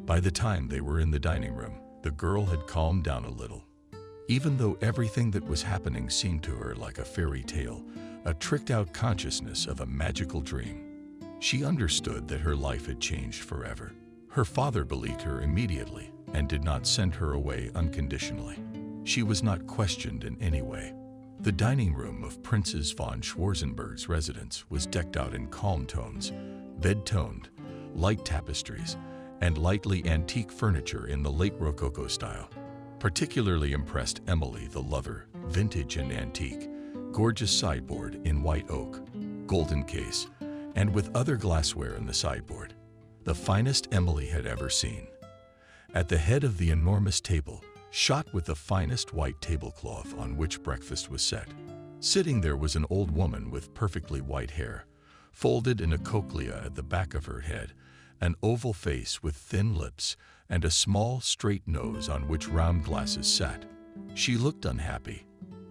By the time they were in the dining room, the girl had calmed down a little. Even though everything that was happening seemed to her like a fairy tale, a tricked-out consciousness of a magical dream, she understood that her life had changed forever. Her father believed her immediately and did not send her away unconditionally. She was not questioned in any way. The dining room of Princess von Schwarzenberg's residence was decked out in calm tones, bed-toned, light tapestries, and lightly antique furniture in the late Rococo style. Particularly impressed Emily, the lover, vintage and antique, gorgeous sideboard in white oak, golden case, and with other glassware in the sideboard. The finest Emily had ever seen. At the head of the enormous table, shot with the finest white tablecloth on which breakfast was set. Sitting there was an old woman with perfectly white hair, folded in a cochlea at the back of her head, an oval face with thin lips, and a small, straight nose on which round glasses sat. She looked unhappy.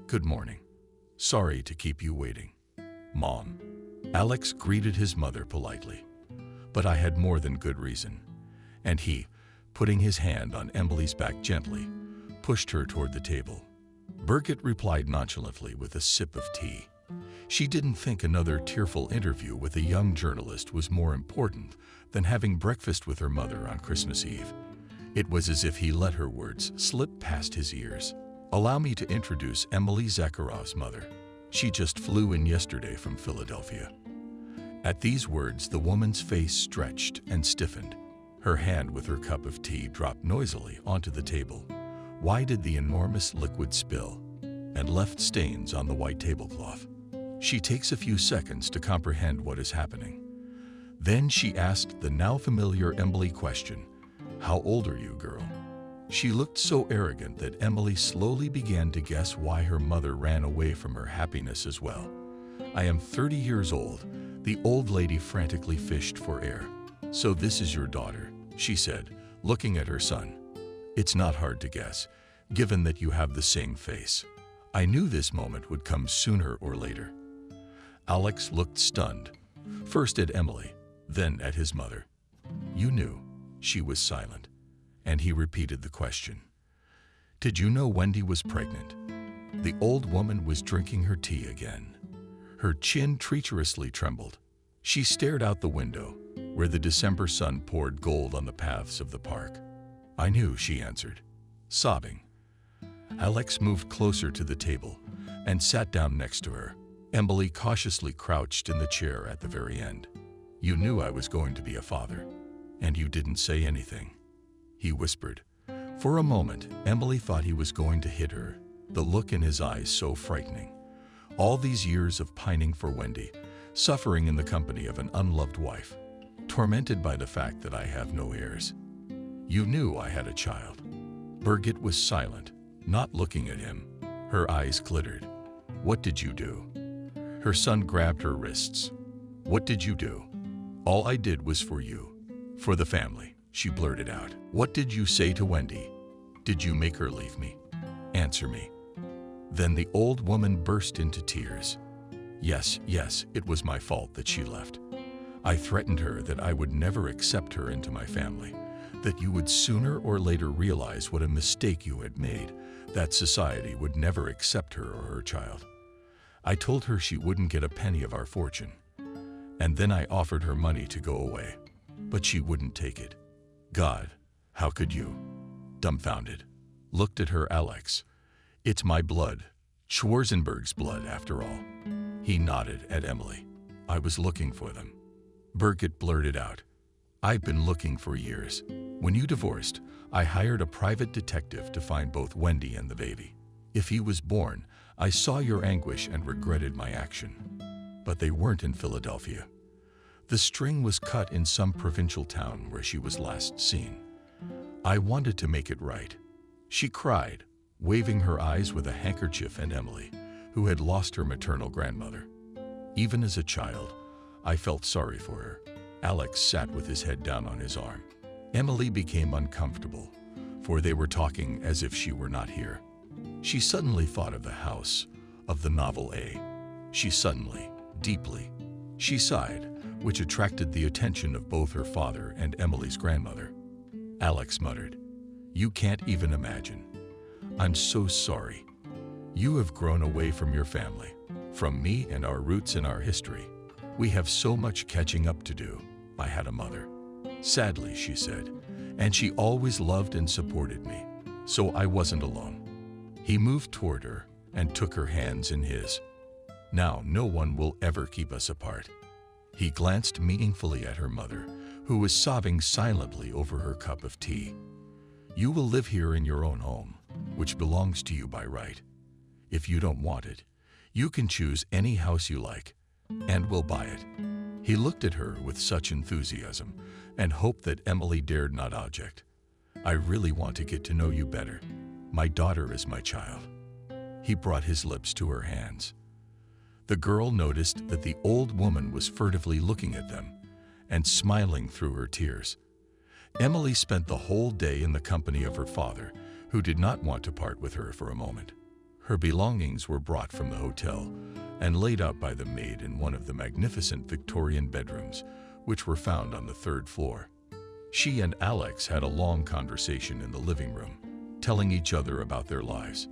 "Good morning. Sorry to keep you waiting, Mom." Alex greeted his mother politely. "But I had more than good reason." And he, putting his hand on Emily's back gently, pushed her toward the table. Birgit replied nonchalantly with a sip of tea. She didn't think another tearful interview with a young journalist was more important than having breakfast with her mother on Christmas Eve. It was as if he let her words slip past his ears. "Allow me to introduce Emily Zakharov's mother. She just flew in yesterday from Philadelphia." At these words, the woman's face stretched and stiffened. Her hand with her cup of tea dropped noisily onto the table. Why did the enormous liquid spill and left stains on the white tablecloth? She takes a few seconds to comprehend what is happening. Then she asked the now familiar Emily question, "How old are you, girl?" She looked so arrogant that Emily slowly began to guess why her mother ran away from her happiness as well. "I am 30 years old," the old lady frantically fished for air. "So this is your daughter," she said, looking at her son. "It's not hard to guess, given that you have the same face. I knew this moment would come sooner or later." Alex looked stunned, first at Emily, then at his mother. "You knew." She was silent, and he repeated the question. "Did you know Wendy was pregnant?" The old woman was drinking her tea again. Her chin treacherously trembled. She stared out the window, where the December sun poured gold on the paths of the park. "I knew," she answered, sobbing. Alex moved closer to the table and sat down next to her. Emily cautiously crouched in the chair at the very end. "You knew I was going to be a father, and you didn't say anything," he whispered. For a moment, Emily thought he was going to hit her, the look in his eyes so frightening. All these years of pining for Wendy, suffering in the company of an unloved wife, tormented by the fact that I have no heirs. "You knew I had a child." Birgit was silent, not looking at him. Her eyes glittered. "What did you do?" Her son grabbed her wrists. "What did you do?" "All I did was for you, for the family," she blurted out. "What did you say to Wendy? Did you make her leave me? Answer me." Then the old woman burst into tears. Yes, it was my fault that she left. I threatened her that I would never accept her into my family, that you would sooner or later realize what a mistake you had made, that society would never accept her or her child. I told her she wouldn't get a penny of our fortune. And then I offered her money to go away, but she wouldn't take it. God, how could you? Dumbfounded, looked at her Alex. "It's my blood, Schwarzenberg's blood after all." He nodded at Emily. "I was looking for them." Birgit blurted out, "I've been looking for years. When you divorced, I hired a private detective to find both Wendy and the baby. If he was born, I saw your anguish and regretted my action. But they weren't in Philadelphia. The string was cut in some provincial town where she was last seen. I wanted to make it right." She cried, waving her eyes with a handkerchief at Emily, who had lost her maternal grandmother. Even as a child, I felt sorry for her. Alex sat with his head down on his arm. Emily became uncomfortable, for they were talking as if she were not here. She suddenly thought of the house, of the novel A. She suddenly, deeply. She sighed, which attracted the attention of both her father and Emily's grandmother. Alex muttered, "You can't even imagine. I'm so sorry. You have grown away from your family, from me and our roots and our history. We have so much catching up to do. I had a mother. Sadly," she said, "and she always loved and supported me, so I wasn't alone." He moved toward her and took her hands in his. "Now no one will ever keep us apart." He glanced meaningfully at her mother, who was sobbing silently over her cup of tea. "You will live here in your own home, which belongs to you by right. If you don't want it, you can choose any house you like, and we'll buy it." He looked at her with such enthusiasm and hope that Emily dared not object. "I really want to get to know you better. My daughter is my child." He brought his lips to her hands. The girl noticed that the old woman was furtively looking at them and smiling through her tears. Emily spent the whole day in the company of her father, who did not want to part with her for a moment. Her belongings were brought from the hotel and laid out by the maid in one of the magnificent Victorian bedrooms, which were found on the 3rd floor. She and Alex had a long conversation in the living room, telling each other about their lives,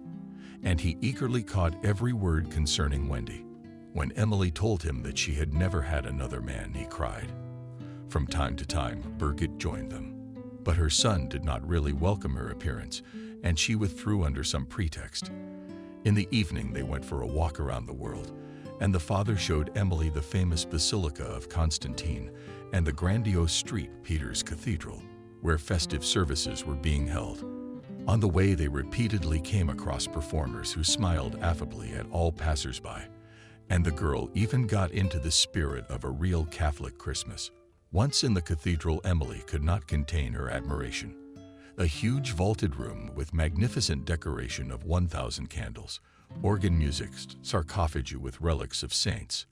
and he eagerly caught every word concerning Wendy. When Emily told him that she had never had another man, he cried. From time to time, Birgit joined them, but her son did not really welcome her appearance, and she withdrew under some pretext. In the evening, they went for a walk around the world, and the father showed Emily the famous Basilica of Constantine and the grandiose street, Peter's Cathedral, where festive services were being held. On the way, they repeatedly came across performers who smiled affably at all passers-by, and the girl even got into the spirit of a real Catholic Christmas. Once in the cathedral, Emily could not contain her admiration. A huge vaulted room with magnificent decoration of 1,000 candles, organ music, sarcophagi with relics of saints.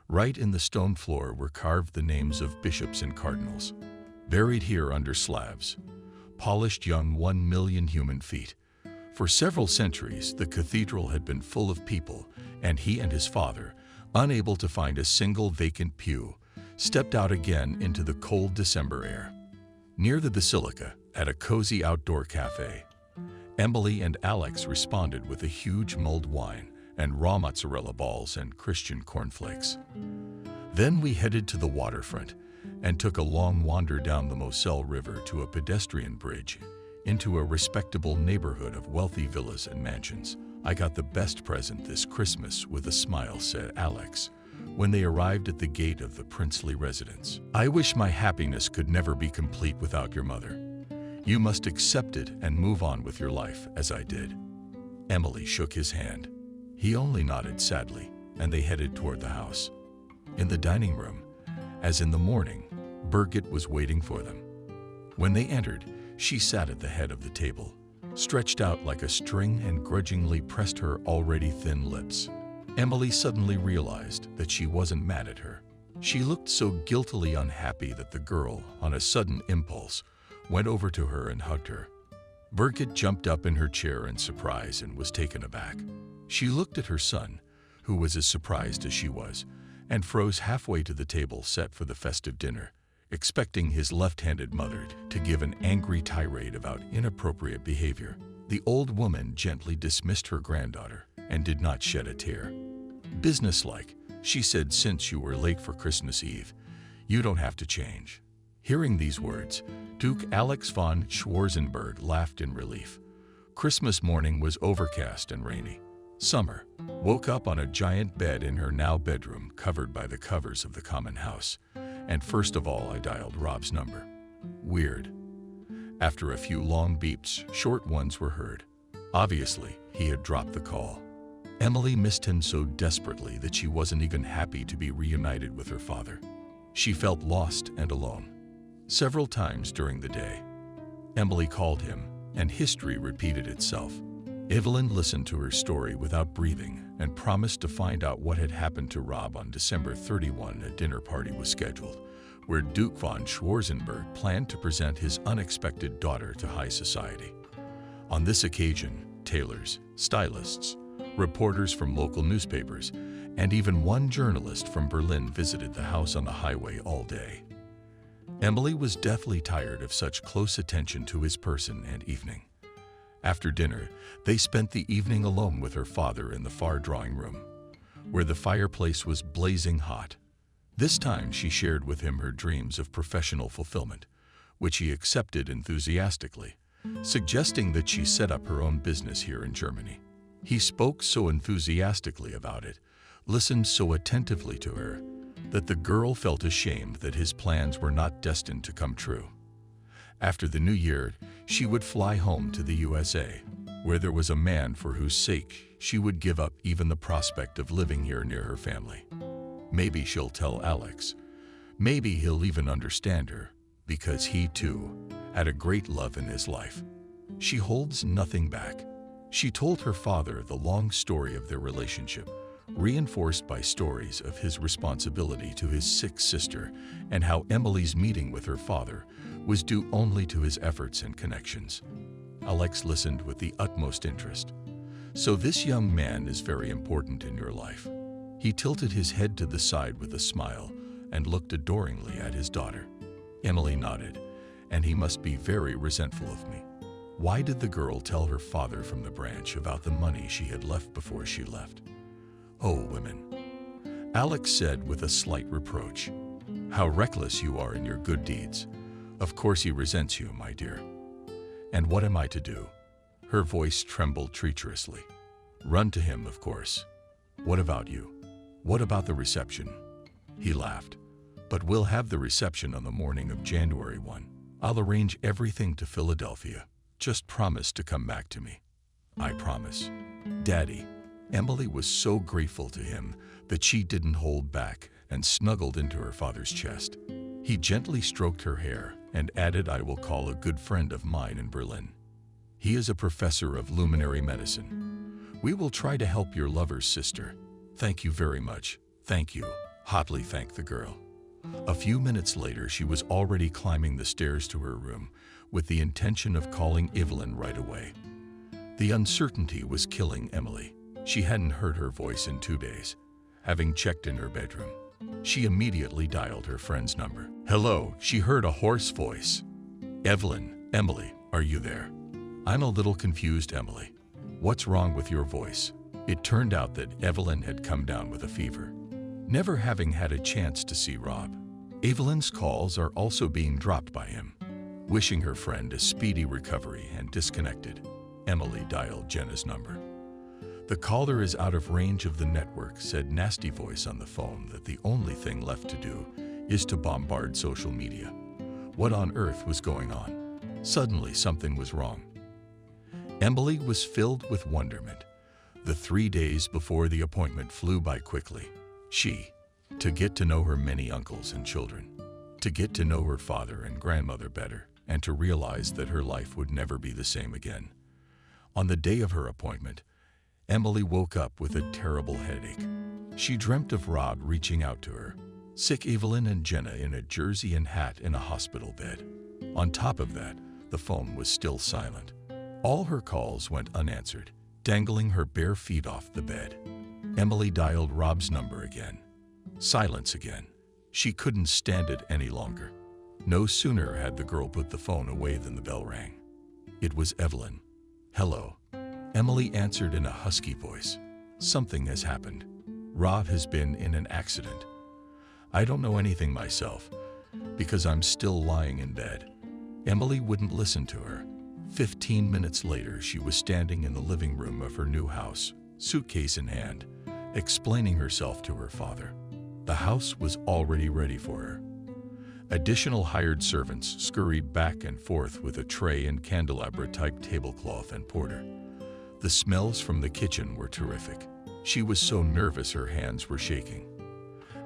Right in the stone floor were carved the names of bishops and cardinals, buried here under slabs. Polished young 1 million human feet. For several centuries, the cathedral had been full of people, and he and his father, unable to find a single vacant pew, stepped out again into the cold December air. Near the basilica, at a cozy outdoor cafe, Emily and Alex responded with a huge mulled wine and raw mozzarella balls and Christian cornflakes. Then we headed to the waterfront and took a long wander down the Moselle River to a pedestrian bridge into a respectable neighborhood of wealthy villas and mansions. "I got the best present this Christmas," with a smile said Alex, when they arrived at the gate of the princely residence. "I wish my happiness could never be complete without your mother. You must accept it and move on with your life, as I did." Emily shook his hand. He only nodded sadly, and they headed toward the house. In the dining room, as in the morning, Birgit was waiting for them. When they entered, she sat at the head of the table, stretched out like a string, and grudgingly pressed her already thin lips. Emily suddenly realized that she wasn't mad at her. She looked so guiltily unhappy that the girl, on a sudden impulse, went over to her and hugged her. Birgit jumped up in her chair in surprise and was taken aback. She looked at her son, who was as surprised as she was, and froze halfway to the table set for the festive dinner, expecting his left-handed mother to give an angry tirade about inappropriate behavior. The old woman gently dismissed her granddaughter and did not shed a tear. "Businesslike," she said, "since you were late for Christmas Eve, you don't have to change." Hearing these words, Duke Alex von Schwarzenberg laughed in relief. Christmas morning was overcast and rainy. Summer woke up on a giant bed in her now bedroom, covered by the covers of the common house. And first of all, I dialed Rob's number. Weird. After a few long beeps, short ones were heard. Obviously, he had dropped the call. Emily missed him so desperately that she wasn't even happy to be reunited with her father. She felt lost and alone. Several times during the day, Emily called him, and history repeated itself. Evelyn listened to her story without breathing and promised to find out what had happened to Rob. On December 31, a dinner party was scheduled, where Duke von Schwarzenberg planned to present his unexpected daughter to high society. On this occasion, tailors, stylists, reporters from local newspapers, and even one journalist from Berlin visited the house on the highway all day. Emily was deathly tired of such close attention to his person and evening. After dinner, they spent the evening alone with her father in the far drawing room, where the fireplace was blazing hot. This time she shared with him her dreams of professional fulfillment, which he accepted enthusiastically, suggesting that she set up her own business here in Germany. He spoke so enthusiastically about it, listened so attentively to her, that the girl felt ashamed that his plans were not destined to come true. After the new year, she would fly home to the USA, where there was a man for whose sake she would give up even the prospect of living here near her family. Maybe she'll tell Alex. Maybe he'll even understand her, because he, too, had a great love in his life. She holds nothing back. She told her father the long story of their relationship, reinforced by stories of his responsibility to his sick sister and how Emily's meeting with her father was due only to his efforts and connections. Alex listened with the utmost interest. "So this young man is very important in your life." He tilted his head to the side with a smile and looked adoringly at his daughter. Emily nodded, "And he must be very resentful of me." Why did the girl tell her father from the branch about the money she had left before she left? Oh, women. Alex said with a slight reproach. "How reckless you are in your good deeds. Of course he resents you, my dear." "And what am I to do?" Her voice trembled treacherously. "Run to him, of course. What about you? What about the reception?" He laughed. "But we'll have the reception on the morning of January 1. I'll arrange everything to Philadelphia. Just promise to come back to me." "I promise." "Daddy." Emily was so grateful to him that she didn't hold back and snuggled into her father's chest. He gently stroked her hair and added, "I will call a good friend of mine in Berlin. He is a professor of luminary medicine. We will try to help your lover's sister." "Thank you very much." "Thank you," hotly thanked the girl. A few minutes later, she was already climbing the stairs to her room with the intention of calling Evelyn right away. The uncertainty was killing Emily. She hadn't heard her voice in 2 days. Having checked in her bedroom, she immediately dialed her friend's number. "Hello," she heard a hoarse voice. "Evelyn, Emily, are you there?" "I'm a little confused, Emily. What's wrong with your voice?" It turned out that Evelyn had come down with a fever, never having had a chance to see Rob. Evelyn's calls are also being dropped by him. Wishing her friend a speedy recovery and disconnected, Emily dialed Jenna's number. "The caller is out of range of the network," said nasty voice on the phone, that the only thing left to do is to bombard social media. What on earth was going on? Suddenly something was wrong. Emily was filled with wonderment. The 3 days before the appointment flew by quickly. To get to know her many uncles and children, to get to know her father and grandmother better, and to realize that her life would never be the same again. On the day of her appointment, Emily woke up with a terrible headache. She dreamt of Rob reaching out to her, sick Evelyn and Jenna in a jersey and hat in a hospital bed. On top of that, the phone was still silent. All her calls went unanswered, dangling her bare feet off the bed. Emily dialed Rob's number again. Silence again. She couldn't stand it any longer. No sooner had the girl put the phone away than the bell rang. It was Evelyn. "Hello." Emily answered in a husky voice. "Something has happened. Rob has been in an accident. I don't know anything myself, because I'm still lying in bed." Emily wouldn't listen to her. 15 minutes later, she was standing in the living room of her new house, suitcase in hand, explaining herself to her father. The house was already ready for her. Additional hired servants scurried back and forth with a tray and candelabra-type tablecloth and porter. The smells from the kitchen were terrific. She was so nervous her hands were shaking.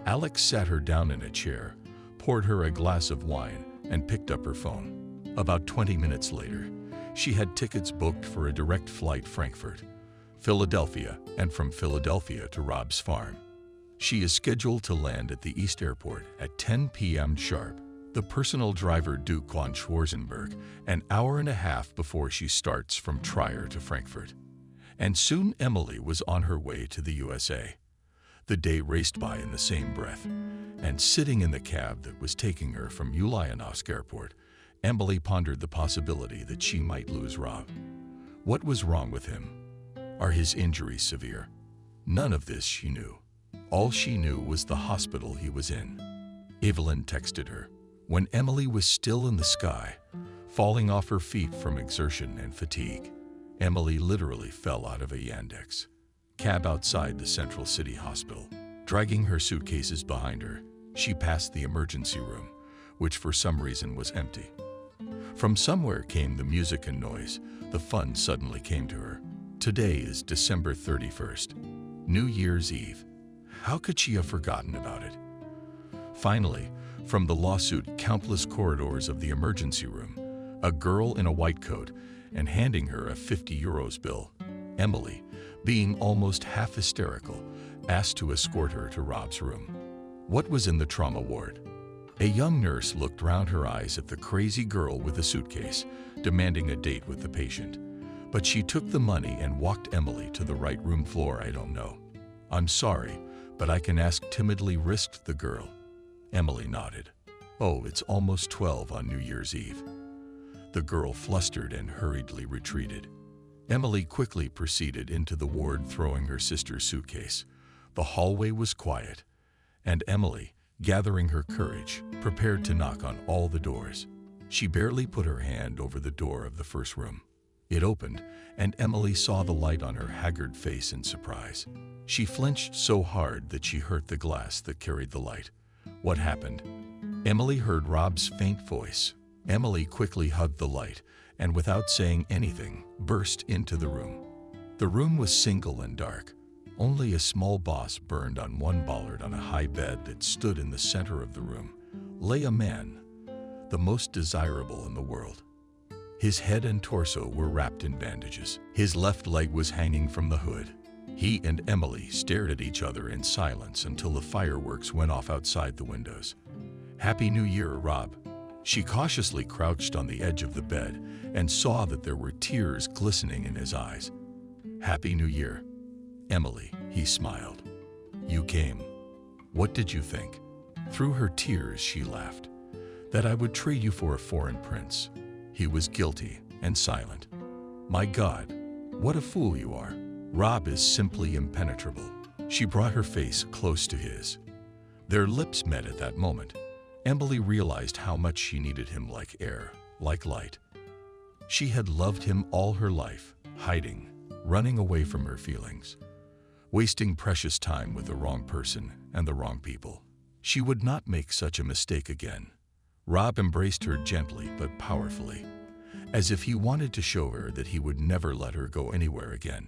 Alex sat her down in a chair, poured her a glass of wine, and picked up her phone. About 20 minutes later, she had tickets booked for a direct flight Frankfurt, Philadelphia, and from Philadelphia to Rob's farm. She is scheduled to land at the East Airport at 10 p.m. sharp. The personal driver Duke von Schwarzenberg, an hour and a half before she starts from Trier to Frankfurt. And soon Emily was on her way to the USA. The day raced by in the same breath, and sitting in the cab that was taking her from Ulyanovsk Airport, Emily pondered the possibility that she might lose Rob. What was wrong with him? Are his injuries severe? None of this she knew. All she knew was the hospital he was in. Evelyn texted her. When Emily was still in the sky, falling off her feet from exertion and fatigue, Emily literally fell out of a Yandex cab outside the Central City Hospital. Dragging her suitcases behind her, she passed the emergency room, which for some reason was empty. From somewhere came the music and noise. The fun suddenly came to her. Today is December 31st, New Year's Eve. How could she have forgotten about it? Finally, from the lawsuit countless corridors of the emergency room, a girl in a white coat and handing her a 50 euros bill, Emily, being almost half hysterical, asked to escort her to Rob's room. What was in the trauma ward? A young nurse looked round her eyes at the crazy girl with the suitcase, demanding a date with the patient. But she took the money and walked Emily to the right room. Floor, "I don't know. I'm sorry, but I can ask," timidly risked the girl. Emily nodded. "Oh, it's almost 12 on New Year's Eve." The girl flustered and hurriedly retreated. Emily quickly proceeded into the ward, throwing her sister's suitcase. The hallway was quiet, and Emily, gathering her courage, prepared to knock on all the doors. She barely put her hand over the door of the first room. It opened, and Emily saw the light on her haggard face in surprise. She flinched so hard that she hurt the glass that carried the light. What happened? Emily heard Rob's faint voice. Emily quickly hugged the light, and without saying anything, burst into the room. The room was single and dark. Only a small boss burned on one bollard. On a high bed that stood in the center of the room lay a man, the most desirable in the world. His head and torso were wrapped in bandages. His left leg was hanging from the hood. He and Emily stared at each other in silence until the fireworks went off outside the windows. "Happy New Year, Rob." She cautiously crouched on the edge of the bed and saw that there were tears glistening in his eyes. "Happy New Year, Emily," he smiled. "You came. What did you think?" Through her tears, she laughed. "That I would trade you for a foreign prince." He was guilty and silent. "My God, what a fool you are. Rob is simply impenetrable." She brought her face close to his. Their lips met at that moment. Emily realized how much she needed him, like air, like light. She had loved him all her life, hiding, running away from her feelings, wasting precious time with the wrong person and the wrong people. She would not make such a mistake again. Rob embraced her gently but powerfully, as if he wanted to show her that he would never let her go anywhere again.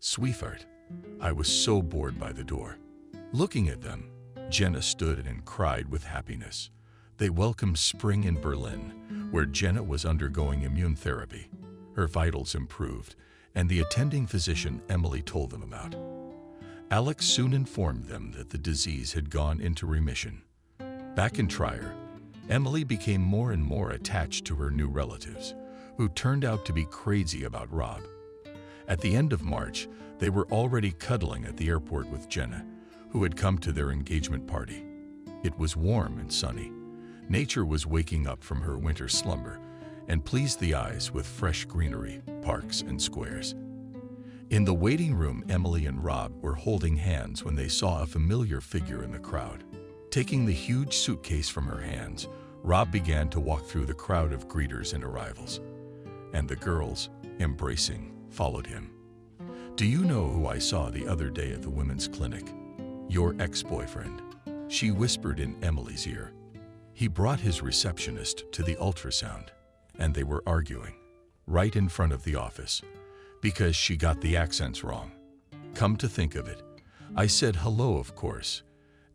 "Sweetheart," I was so bored by the door. Looking at them, Jenna stood and cried with happiness. They welcomed spring in Berlin, where Jenna was undergoing immune therapy. Her vitals improved, and the attending physician Emily told them about. Alex soon informed them that the disease had gone into remission. Back in Trier, Emily became more and more attached to her new relatives, who turned out to be crazy about Rob. At the end of March, they were already cuddling at the airport with Jenna, who had come to their engagement party. It was warm and sunny. Nature was waking up from her winter slumber and pleased the eyes with fresh greenery, parks, and squares. In the waiting room, Emily and Rob were holding hands when they saw a familiar figure in the crowd. Taking the huge suitcase from her hands, Rob began to walk through the crowd of greeters and arrivals, and the girls, embracing, followed him. "Do you know who I saw the other day at the women's clinic? Your ex-boyfriend," she whispered in Emily's ear. "He brought his receptionist to the ultrasound, and they were arguing right in front of the office because she got the accents wrong. Come to think of it, I said hello, of course,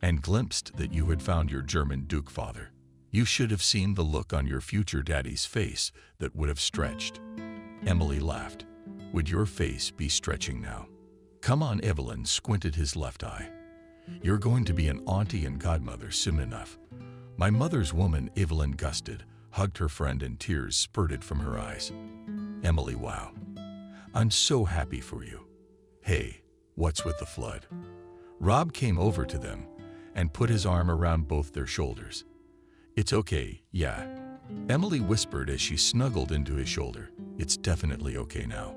and glimpsed that you had found your German Duke father. You should have seen the look on your future daddy's face that would have stretched." Emily laughed. "Would your face be stretching now?" "Come on," Evelyn squinted his left eye. "You're going to be an auntie and godmother soon enough." "My mother's woman," Evelyn gusted, hugged her friend, and tears spurted from her eyes. Emily, wow. "I'm so happy for you. Hey, what's with the flood?" Rob came over to them and put his arm around both their shoulders. "It's okay, yeah," Emily whispered as she snuggled into his shoulder. "It's definitely okay now."